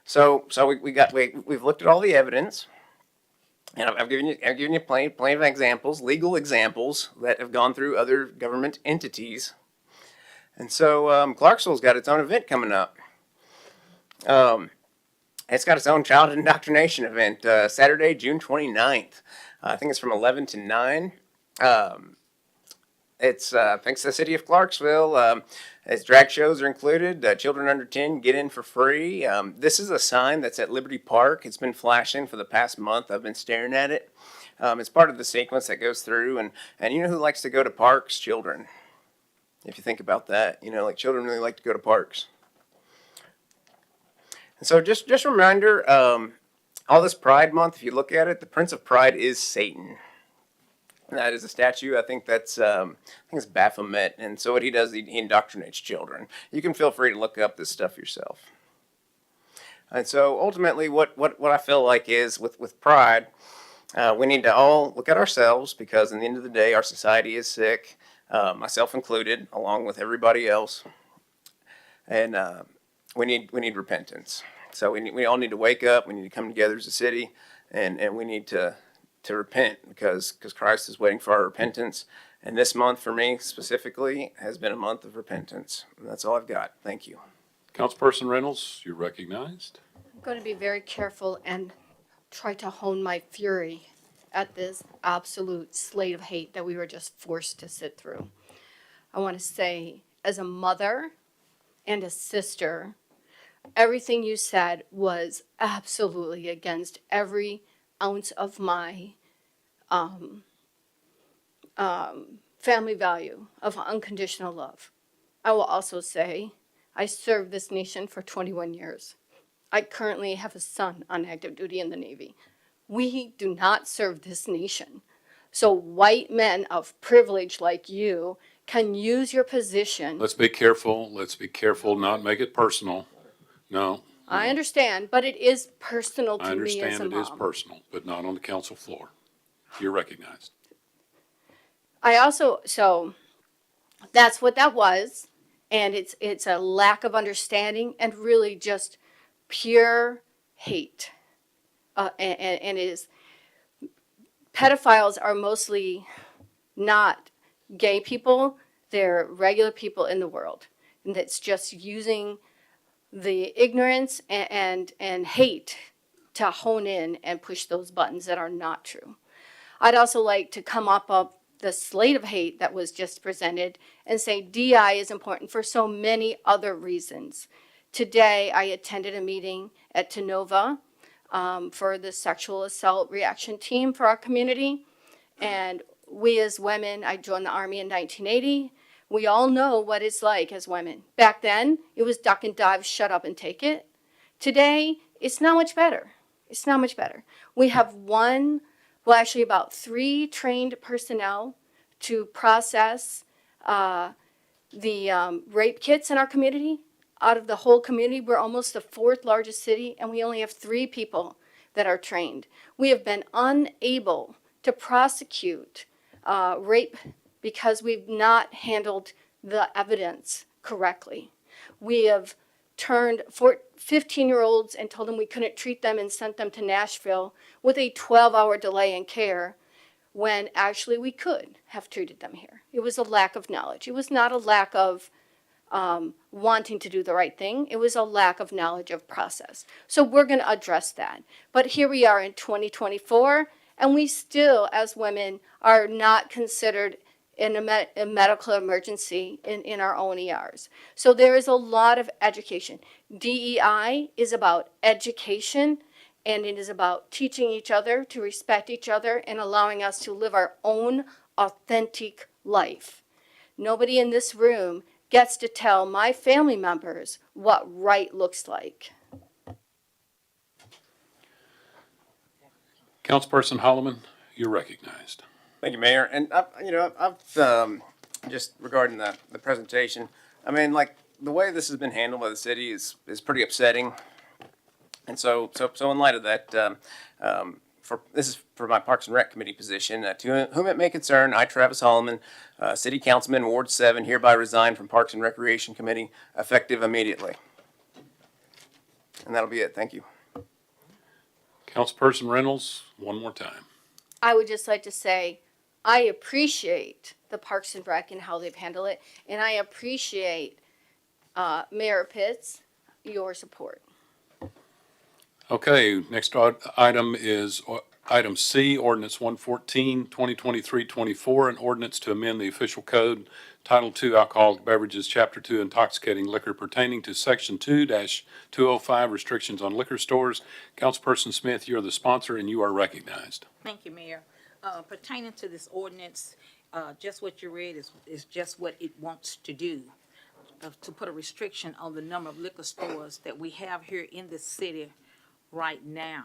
so we've looked at all the evidence, And I've given you plenty of examples, legal examples that have gone through other government entities. And so Clarksville's got its own event coming up. It's got its own child indoctrination event, Saturday, June 29th. I think it's from 11 to 9. It's thanks to the city of Clarksville. As drag shows are included, children under 10 get in for free. This is a sign that's at Liberty Park. It's been flashing for the past month. I've been staring at it. It's part of the sequence that goes through. And you know who likes to go to parks? Children. If you think about that, you know, like children really like to go to parks. And so just a reminder, all this Pride Month, if you look at it, the Prince of Pride is Satan. That is a statue. I think that's it's Baphomet, and so what he does, he indoctrinates children. You can feel free to look up this stuff yourself. And so ultimately, what I feel like is with Pride, we need to all look at ourselves, because in the end of the day, our society is sick, myself included, along with everybody else, and we need repentance. So we all need to wake up. We need to come together as a city, and we need to repent, because Christ is waiting for our repentance. And this month for me specifically has been a month of repentance. And that's all I've got. Thank you. Councilperson Reynolds, you're recognized. I'm going to be very careful and try to hone my fury at this absolute slate of hate that we were just forced to sit through. I want to say, as a mother and a sister, everything you said was absolutely against every ounce of my family value of unconditional love. I will also say I served this nation for 21 years. I currently have a son on active duty in the Navy. We do not serve this nation. So white men of privilege like you can use your position. Let's be careful. Let's be careful, not make it personal. No. I understand, but it is personal to I me as a understand mom. it is personal, but not on the council floor. You're recognized. So that's what that was, and it's a lack of understanding and really just pure hate. And it is, pedophiles are mostly not gay people, they're regular people in the world. And that's just using the ignorance and hate to hone in and push those buttons that are not true. I'd also like to come up of the slate of hate that was just presented and say DI is important for so many other reasons. Today, I attended a meeting at Tenova for the sexual assault reaction team for our community. And we as women, I joined the Army in 1980. We all know what it's like as women. Back then, it was duck and dive, shut up and take it. Today, it's not much better. It's not much better. We have about 3 trained personnel to process the rape kits in our community. Out of the whole community, we're almost the 4th largest city, and we only have 3 people that are trained. We have been unable to prosecute rape because we've not handled the evidence correctly. We have turned 15-year-olds and told them we couldn't treat them and sent them to Nashville with a 12-hour delay in care, when actually we could have treated them here. It was a lack of knowledge. It was not a lack of wanting to do the right thing. It was a lack of knowledge of process. So we're going to address that. But here we are in 2024, and we still, as women, are not considered in a medical emergency in our own ERs. So there is a lot of education. DEI is about education, and it is about teaching each other to respect each other and allowing us to live our own authentic life. Nobody in this room gets to tell my family members what right looks like. Councilperson Holloman, you're recognized. Thank you, Mayor. And I've just regarding the presentation, I mean, like, the way this has been handled by the city is pretty upsetting. And so in light of that, this is for my Parks and Rec Committee position. To whom it may concern, I, Travis Holloman, City Councilman, Ward 7, hereby resign from Parks and Recreation Committee, effective immediately. And that'll be it. Thank you. Councilperson Reynolds, one more time. I would just like to say, I appreciate the Parks and Rec and how they've handled it, and I appreciate, Mayor Pitts, your support. Okay, next item is item C, ordinance 114, 2023-24, an ordinance to amend the official code, Title II Alcoholic Beverages, Chapter 2 Intoxicating Liquor pertaining to Section 2-205 Restrictions on Liquor Stores. Councilperson Smith, you're the sponsor and you are recognized. Thank you, Mayor. Pertaining to this ordinance, just what you read is just what it wants to do, to put a restriction on the number of liquor stores that we have here in the city right now.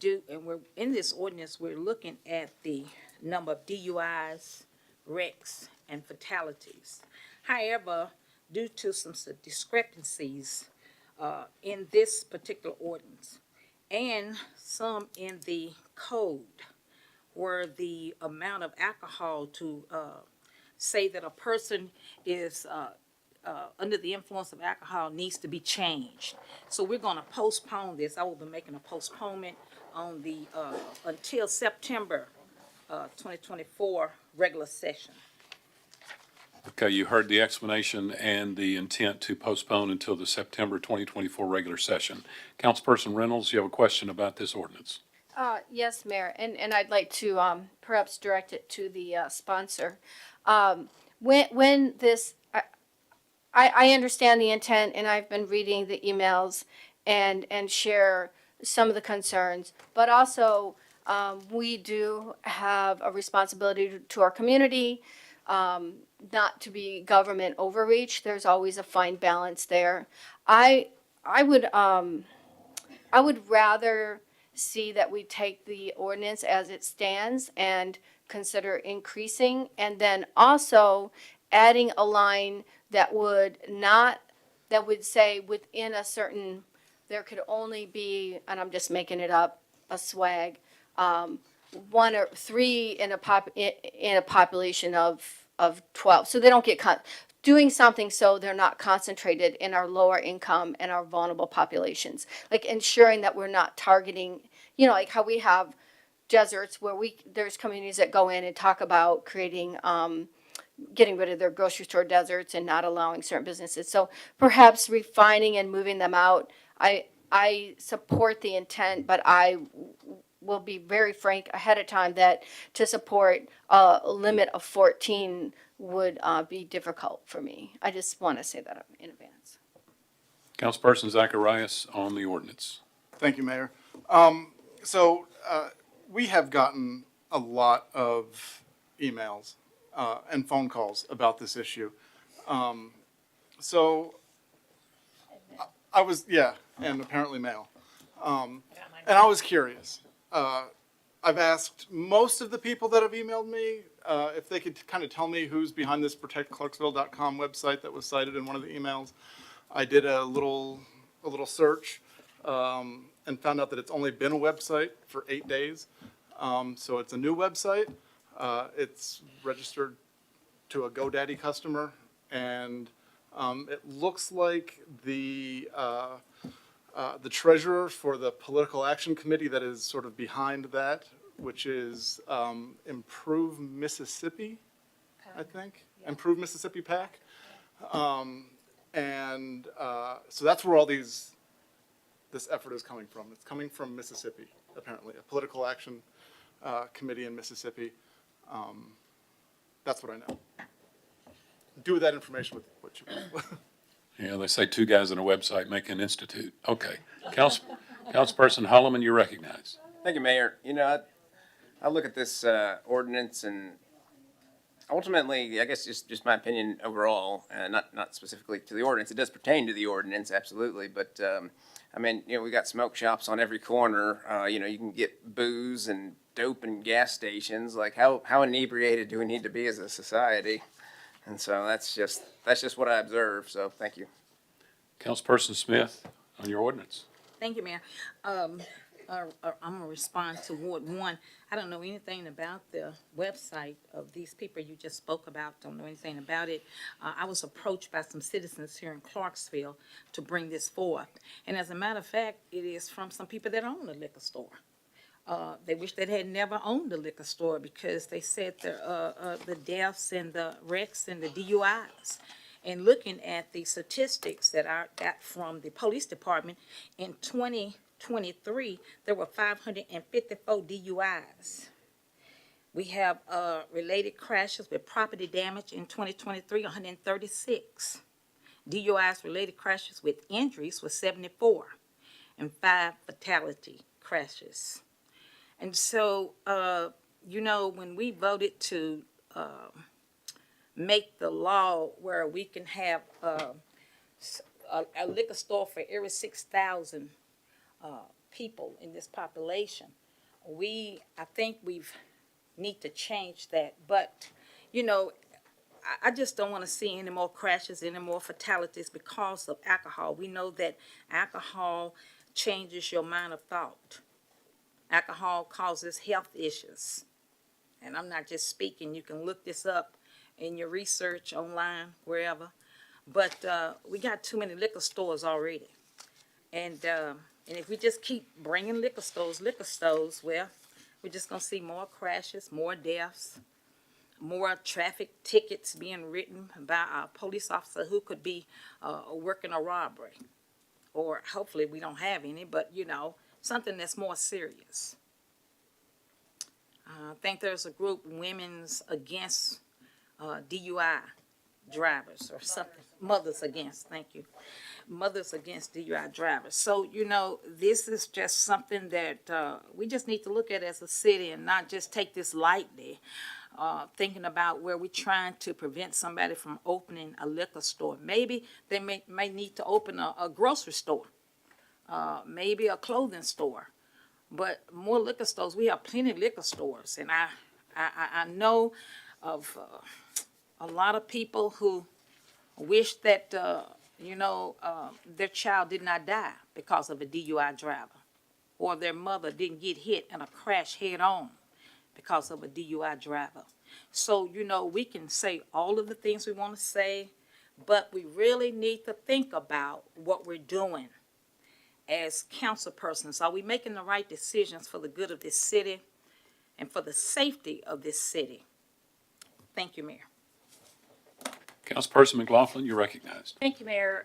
And we're, in this ordinance, we're looking at the number of DUIs, wrecks, and fatalities. However, due to some discrepancies in this particular ordinance and some in the code, where the amount of alcohol to say that a person is under the influence of alcohol needs to be changed. So we're going to postpone this. I will be making a postponement on the until September 2024 regular session. Okay, you heard the explanation and the intent to postpone until the September 2024 regular session. Councilperson Reynolds, you have a question about this ordinance? Yes, Mayor, and I'd like to perhaps direct it to the sponsor. When this, I understand the intent, and I've been reading the emails and share some of the concerns, but also we do have a responsibility to our community, not to be government overreach. There's always a fine balance there. I would rather see that we take the ordinance as it stands and consider increasing, and then also adding a line that would say within a certain, there could only be, and I'm just making it up, a swag, 1 or 3 in a population of 12. So they don't get doing something so they're not concentrated in our lower income and our vulnerable populations. Like ensuring that we're not targeting, like how we have deserts where there's communities that go in and talk about creating, getting rid of their grocery store deserts and not allowing certain businesses. So perhaps refining and moving them out. I support the intent, but I will be very frank ahead of time that to support a limit of 14 would be difficult for me. I just want to say that in advance. Councilperson Zacharias on the ordinance. Thank you, Mayor. We have gotten a lot of emails and phone calls about this issue. And apparently mail. And I was curious. I've asked most of the people that have emailed me if they could kind of tell me who's behind this protectclarksville.com website that was cited in one of the emails. I did a little search and found out that it's only been a website for 8 days. So it's a new website. It's registered to a GoDaddy customer, and it looks like the treasurer for the political action committee that is sort of behind that, which is Improve Mississippi, I think. Yeah. Improve Mississippi PAC. So that's where all this effort is coming from. It's coming from Mississippi, apparently, a political action committee in Mississippi. That's what I know. Do with that information with what you want. Yeah, they say 2 guys on a website make an institute. Okay. Councilperson Holloman, you're recognized. Thank you, Mayor. I look at this ordinance, and ultimately, I guess just my opinion overall, not specifically to the ordinance. It does pertain to the ordinance, absolutely. But we got smoke shops on every corner. You can get booze and dope in gas stations. Like how inebriated do we need to be as a society? And so that's just what I observe. So thank you. Councilperson Smith on your ordinance. Thank you, Mayor. I'm gonna respond to Ward One. I don't know anything about the website of these people you just spoke about, don't know anything about it. I was approached by some citizens here in Clarksville to bring this forth. And as a matter of fact, it is from some people that own a liquor store. They wish they had never owned a liquor store because they said the deaths and the wrecks and the DUIs. And looking at the statistics that I got from the police department, in 2023, there were 554 DUIs. We have related crashes with property damage in 2023, 136. DUIs related crashes with injuries was 74, and 5 fatality crashes. And so, when we voted to make the law where we can have a liquor store for every 6,000 people in this population, I think we've need to change that. But, I just don't want to see any more crashes, any more fatalities because of alcohol. We know that alcohol changes your mind of thought. Alcohol causes health issues. And I'm not just speaking. You can look this up in your research online, wherever. But we got too many liquor stores already. And if we just keep bringing liquor stores, well, we're just going to see more crashes, more deaths, more traffic tickets being written by a police officer who could be working a robbery. Or hopefully we don't have any, but, something that's more serious. I think there's a group, Women's Against DUI Drivers or something. Mothers Against, thank you. Mothers Against DUI Drivers. So, this is just something that we just need to look at as a city and not just take this lightly, thinking about where we're trying to prevent somebody from opening a liquor store. Maybe they may need to open a grocery store, maybe a clothing store. But more liquor stores, we have plenty of liquor stores. And I know of a lot of people who wish that, their child did not die because of a DUI driver, or their mother didn't get hit in a crash head on because of a DUI driver. So, we can say all of the things we want to say, but we really need to think about what we're doing as council persons. Are we making the right decisions for the good of this city and for the safety of this city? Thank you, Mayor. Councilperson McLaughlin, you're recognized. Thank you, Mayor.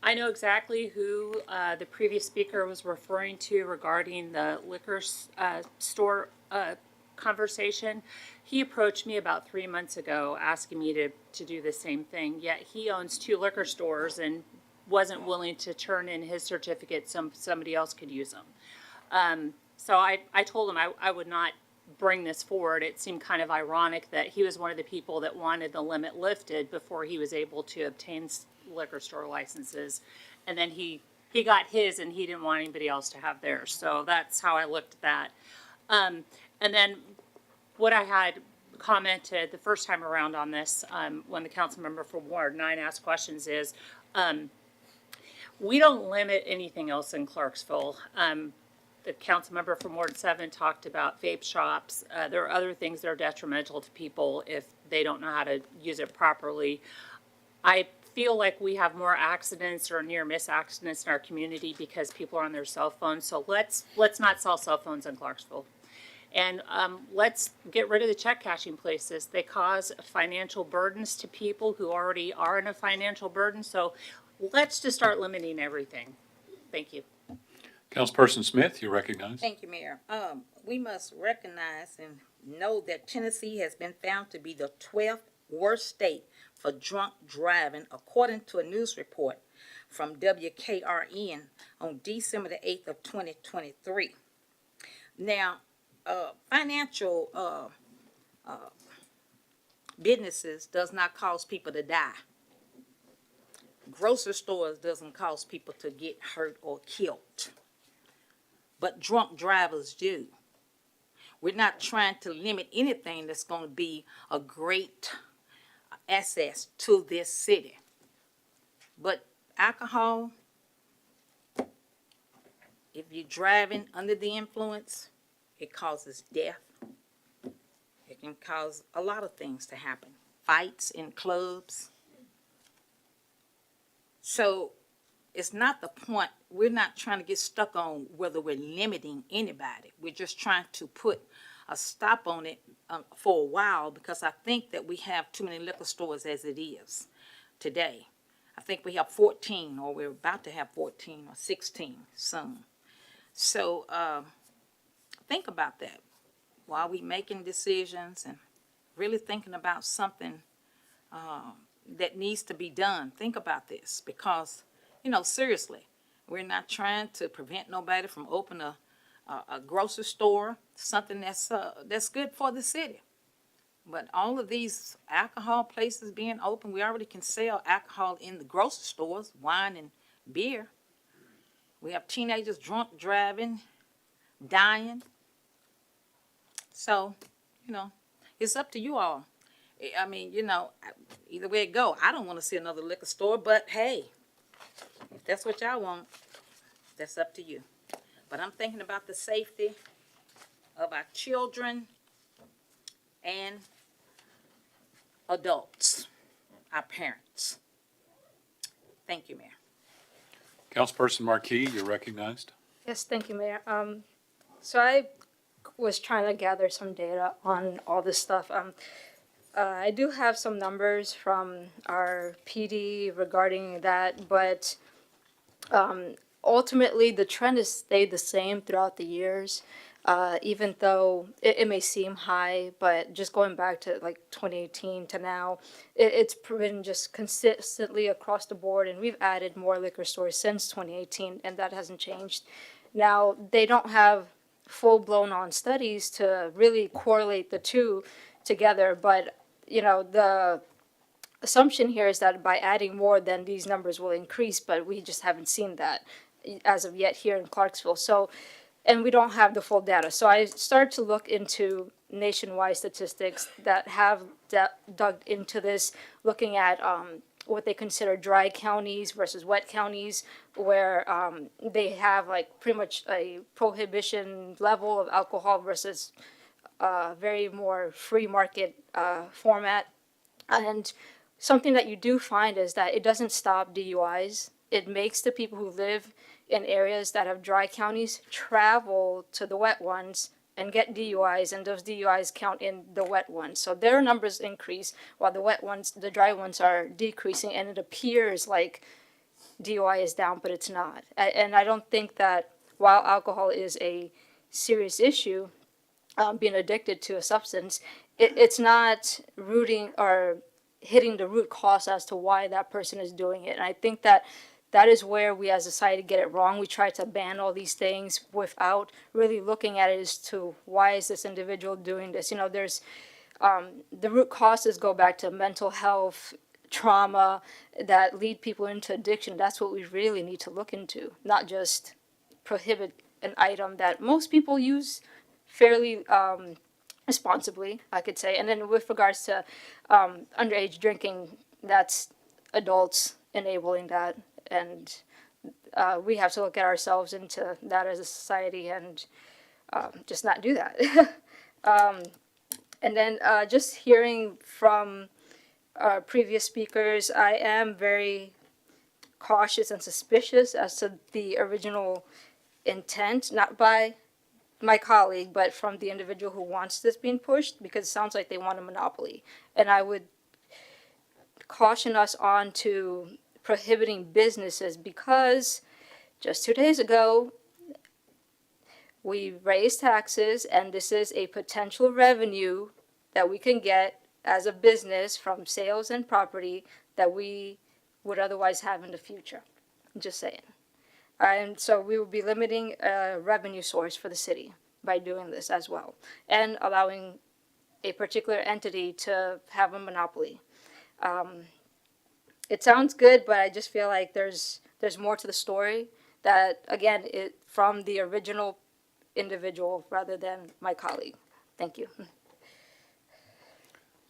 I know exactly who the previous speaker was referring to regarding the liquor store conversation. He approached me about 3 months ago asking me to do the same thing, yet he owns 2 liquor stores and wasn't willing to turn in his certificate so somebody else could use them. So I told him I would not bring this forward. It seemed kind of ironic that he was one of the people that wanted the limit lifted before he was able to obtain liquor store licenses. And then he got his and he didn't want anybody else to have theirs. So that's how I looked at that. And then what I had commented the first time around on this, when the council member from Ward 9 asked questions is, we don't limit anything else in Clarksville. The council member from Ward 7 talked about vape shops. There are other things that are detrimental to people if they don't know how to use it properly. I feel like we have more accidents or near miss accidents in our community because people are on their cell phones. So let's not sell cell phones in Clarksville. And let's get rid of the check cashing places. They cause financial burdens to people who already are in a financial burden. So let's just start limiting everything. Thank you. Councilperson Smith, you're recognized. Thank you, Mayor. We must recognize and know that Tennessee has been found to be the 12th worst state for drunk driving, according to a news report from WKRN on December the 8th of 2023. Now, financial businesses does not cause people to die. Grocery stores doesn't cause people to get hurt or killed. But drunk drivers do. We're not trying to limit anything that's going to be a great asset to this city. But alcohol if you're driving under the influence, it causes death. It can cause a lot of things to happen, fights in clubs. So it's not the point, we're not trying to get stuck on whether we're limiting anybody. We're just trying to put a stop on it for a while, because I think that we have too many liquor stores as it is today. I think we have 14, or we're about to have 14 or 16 soon. So think about that while we making decisions and really thinking about something that needs to be done. Think about this, because, you know, seriously, we're not trying to prevent nobody from opening a grocery store, something that's good for the city. But all of these alcohol places being open, we already can sell alcohol in the grocery stores, wine and beer. We have teenagers drunk driving, dying. So, you know, it's up to you all. I mean, you know, either way it go, I don't want to see another liquor store, but hey, if that's what y'all want, that's up to you. But I'm thinking about the safety of our children and adults, our parents. Thank you, Mayor. Councilperson Marquis, you're recognized. Yes, thank you, Mayor. So I was trying to gather some data on all this stuff. I do have some numbers from our PD regarding that, but ultimately the trend has stayed the same throughout the years. Even though it may seem high, but just going back to like 2018 to now, it's been just consistently across the board, and we've added more liquor stores since 2018, and that hasn't changed. Now, they don't have full-blown on studies to really correlate the two together, but, you know, the assumption here is that by adding more, then these numbers will increase, but we just haven't seen that as of yet here in Clarksville. So, and we don't have the full data. So I started to look into nationwide statistics that have dug into this, looking at what they consider dry counties versus wet counties, where they have like pretty much a prohibition level of alcohol versus very more free market format. And something that you do find is that it doesn't stop DUIs. It makes the people who live in areas that have dry counties travel to the wet ones and get DUIs, and those DUIs count in the wet ones. So their numbers increase while the wet ones, the dry ones are decreasing, and it appears like DUI is down, but it's not. And I don't think that while alcohol is a serious issue, being addicted to a substance, it's not rooting or hitting the root cause as to why that person is doing it. And I think that that is where we as a society get it wrong. We try to ban all these things without really looking at it as to why is this individual doing this. You know, there's the root causes go back to mental health, trauma that lead people into addiction. That's what we really need to look into, not just prohibit an item that most people use fairly responsibly, I could say. And then with regards to underage drinking, that's adults enabling that. And we have to look at ourselves into that as a society and just not do that. And then just hearing from previous speakers, I am very cautious and suspicious as to the original intent, not by my colleague, but from the individual who wants this being pushed, because it sounds like they want a monopoly. And I would caution us on to prohibiting businesses, because just 2 days ago, we raised taxes, and this is a potential revenue that we can get as a business from sales and property that we would otherwise have in the future. I'm just saying. And so we will be limiting a revenue source for the city by doing this as well, and allowing a particular entity to have a monopoly. It sounds good, but I just feel like there's more to the story that, again, it from the original individual rather than my colleague. Thank you.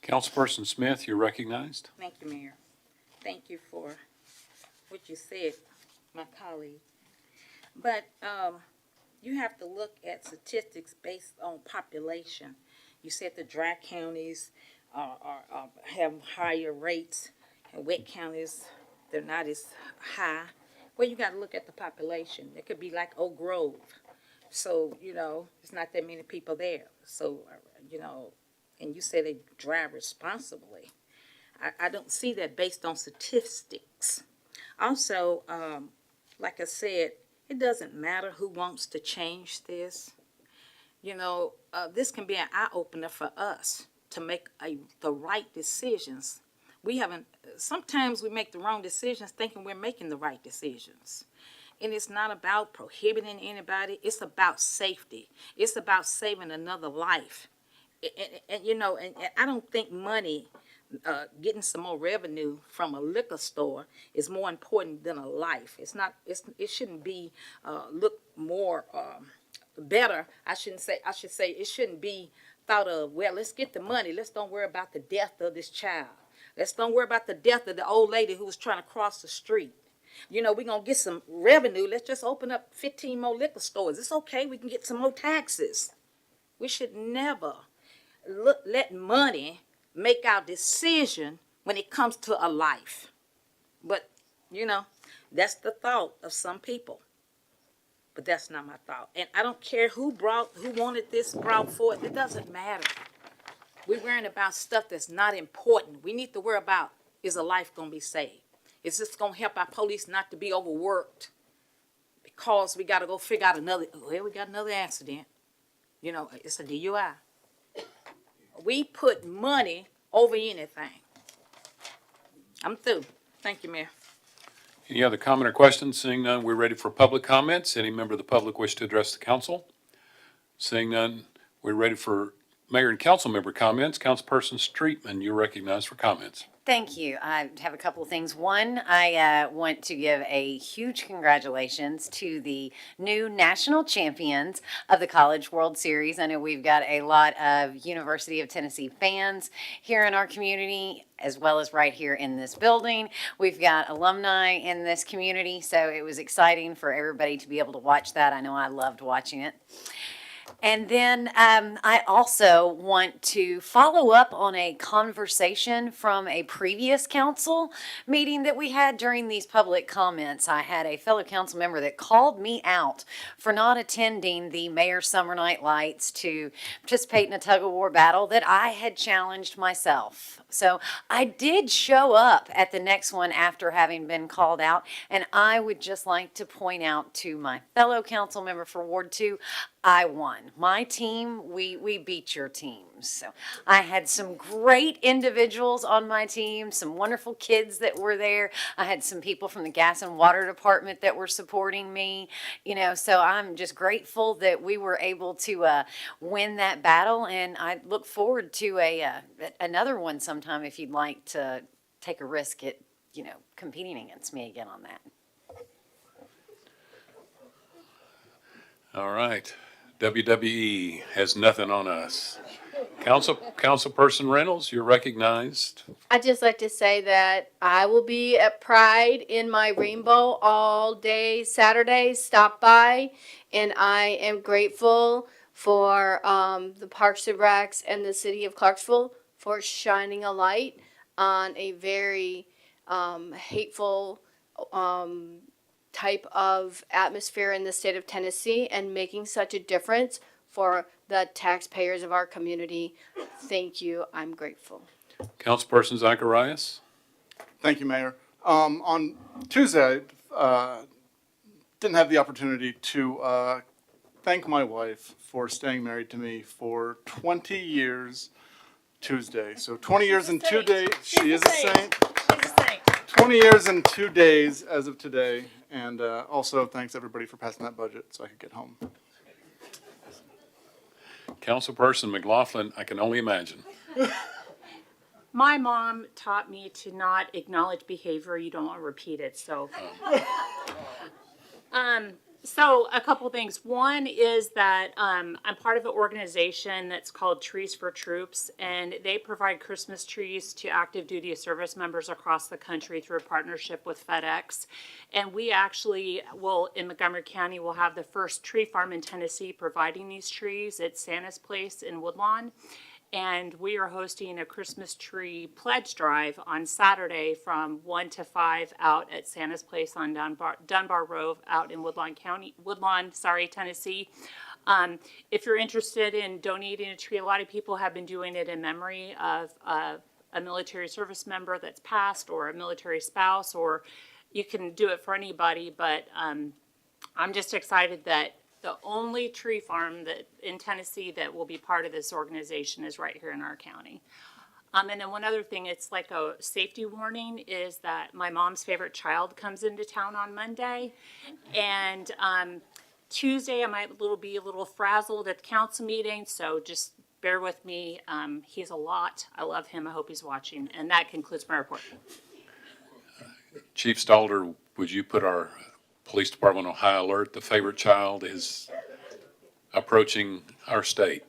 Councilperson Smith, you're recognized. Thank you, Mayor. Thank you for what you said, my colleague. But you have to look at statistics based on population. You said the dry counties have higher rates, and wet counties, they're not as high. Well, you got to look at the population. It could be like Oak Grove. So, it's not that many people there. So, and you say they drive responsibly. I don't see that based on statistics. Also, like I said, it doesn't matter who wants to change this. This can be an eye-opener for us to make the right decisions. Sometimes we make the wrong decisions thinking we're making the right decisions. And it's not about prohibiting anybody. It's about safety. It's about saving another life. And I don't think money, getting some more revenue from a liquor store is more important than a life. It shouldn't be look more better. I should say it shouldn't be thought of, well, let's get the money. Let's don't worry about the death of this child. Let's don't worry about the death of the old lady who was trying to cross the street. We're going to get some revenue. Let's just open up 15 more liquor stores. It's okay. We can get some more taxes. We should never let money make our decision when it comes to a life. But, that's the thought of some people. But that's not my thought. And I don't care who wanted this brought forth. It doesn't matter. We're worrying about stuff that's not important. We need to worry about, is a life going to be saved? Is this going to help our police not to be overworked? Because we got to go figure out we got another accident. It's a DUI. We put money over anything. I'm through. Thank you, Mayor. Any other comment or questions? Seeing none, we're ready for public comments. Any member of the public wish to address the council? Seeing none, we're ready for mayor and council member comments. Councilperson Streetman, you're recognized for comments. Thank you. I have a couple of things. One, I want to give a huge congratulations to the new national champions of the College World Series. I know we've got a lot of University of Tennessee fans here in our community, as well as right here in this building. We've got alumni in this community, so it was exciting for everybody to be able to watch that. I know I loved watching it. And then I also want to follow up on a conversation from a previous council meeting that we had during these public comments. I had a fellow council member that called me out for not attending the Mayor's Summer Night Lights to participate in a tug-of-war battle that I had challenged myself. So I did show up at the next one after having been called out, and I would just like to point out to my fellow council member for Ward 2, I won. My team, we beat your team. So I had some great individuals on my team, some wonderful kids that were there. I had some people from the gas and water department that were supporting me, so I'm just grateful that we were able to win that battle. And I look forward to another one sometime if you'd like to take a risk at, competing against me again on that. All right. WWE has nothing on us. Councilperson Reynolds, you're recognized. I'd just like to say that I will be at Pride in my rainbow all day Saturday. Stop by, and I am grateful for the Parks and Recs and the city of Clarksville for shining a light on a very hateful type of atmosphere in the state of Tennessee and making such a difference for the taxpayers of our community. Thank you. I'm grateful. Councilperson Zacharias. Thank you, Mayor. On Tuesday, I didn't have the opportunity to thank my wife for staying married to me for 20 years Tuesday. So 20 years and 2 days. She is a saint. 20 years and 2 days as of today. And also thanks everybody for passing that budget so I could get home. Councilperson McLaughlin, I can only imagine. My mom taught me to not acknowledge behavior you don't want to repeat it. So, So a couple things. One is that I'm part of an organization that's called Trees for Troops, and they provide Christmas trees to active duty service members across the country through a partnership with FedEx. And we actually will, in Montgomery County, will have the first tree farm in Tennessee providing these trees. It's Santa's Place in Woodlawn. And we are hosting a Christmas tree pledge drive on Saturday from 1 to 5 out at Santa's Place on Dunbar Road out in Woodlawn, Tennessee. If you're interested in donating a tree, a lot of people have been doing it in memory of a military service member that's passed or a military spouse, or you can do it for anybody. But I'm just excited that the only tree farm that in Tennessee that will be part of this organization is right here in our county. And then one other thing, it's like a safety warning, is that my mom's favorite child comes into town on Monday. And Tuesday, I might be a little frazzled at the council meeting, so just bear with me. He's a lot. I love him. I hope he's watching. And that concludes my report. Chief Stalder, would you put our police department on high alert? The favorite child is approaching our state.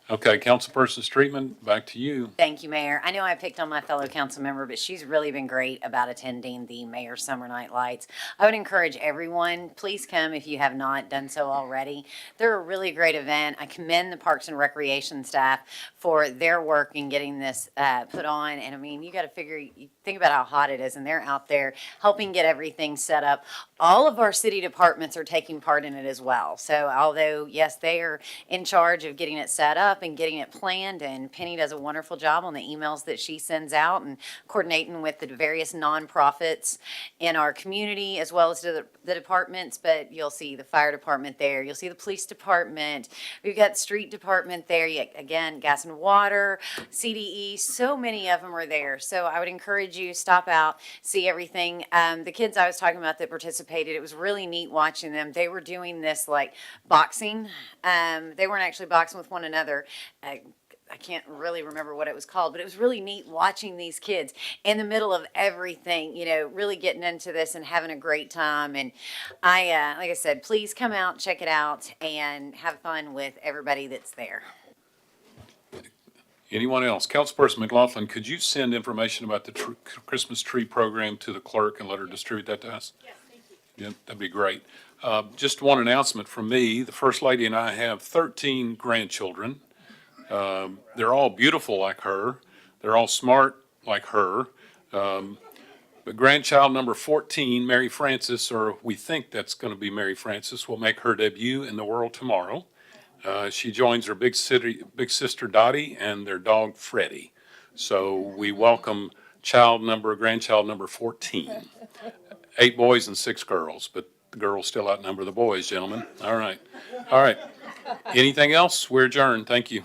Okay, Councilperson Streetman, back to you. Thank you, Mayor. I know I picked on my fellow council member, but she's really been great about attending the Mayor's Summer Night Lights. I would encourage everyone, please come if you have not done so already. They're a really great event. I commend the Parks and Recreation staff for their work in getting this put on. And I mean, you got to think about how hot it is, and they're out there helping get everything set up. All of our city departments are taking part in it as well. So although, yes, they are in charge of getting it set up and getting it planned, and Penny does a wonderful job on the emails that she sends out and coordinating with the various nonprofits in our community as well as to the departments. But you'll see the fire department there, you'll see the police department, we've got street department there, again, gas and water, CDE, so many of them are there. So I would encourage you, stop out, see everything. The kids I was talking about that participated, it was really neat watching them. They were doing this like boxing. They weren't actually boxing with one another. I can't really remember what it was called, but it was really neat watching these kids in the middle of everything, really getting into this and having a great time. And like I said, please come out, check it out, and have fun with everybody that's there. Anyone else? Councilperson McLaughlin, could you send information about the Christmas tree program to the clerk and let her distribute that to us? Yes, thank you. Yeah, that'd be great. Just one announcement from me. The First Lady and I have 13 grandchildren. They're all beautiful like her. They're all smart like her. But grandchild number 14, Mary Frances, or we think that's going to be Mary Frances, will make her debut in the world tomorrow. She joins her big sister Dottie and their dog Freddie. So we welcome grandchild number 14. 8 boys and 6 girls, but the girls still outnumber the boys, gentlemen. All right. Anything else? We're adjourned. Thank you.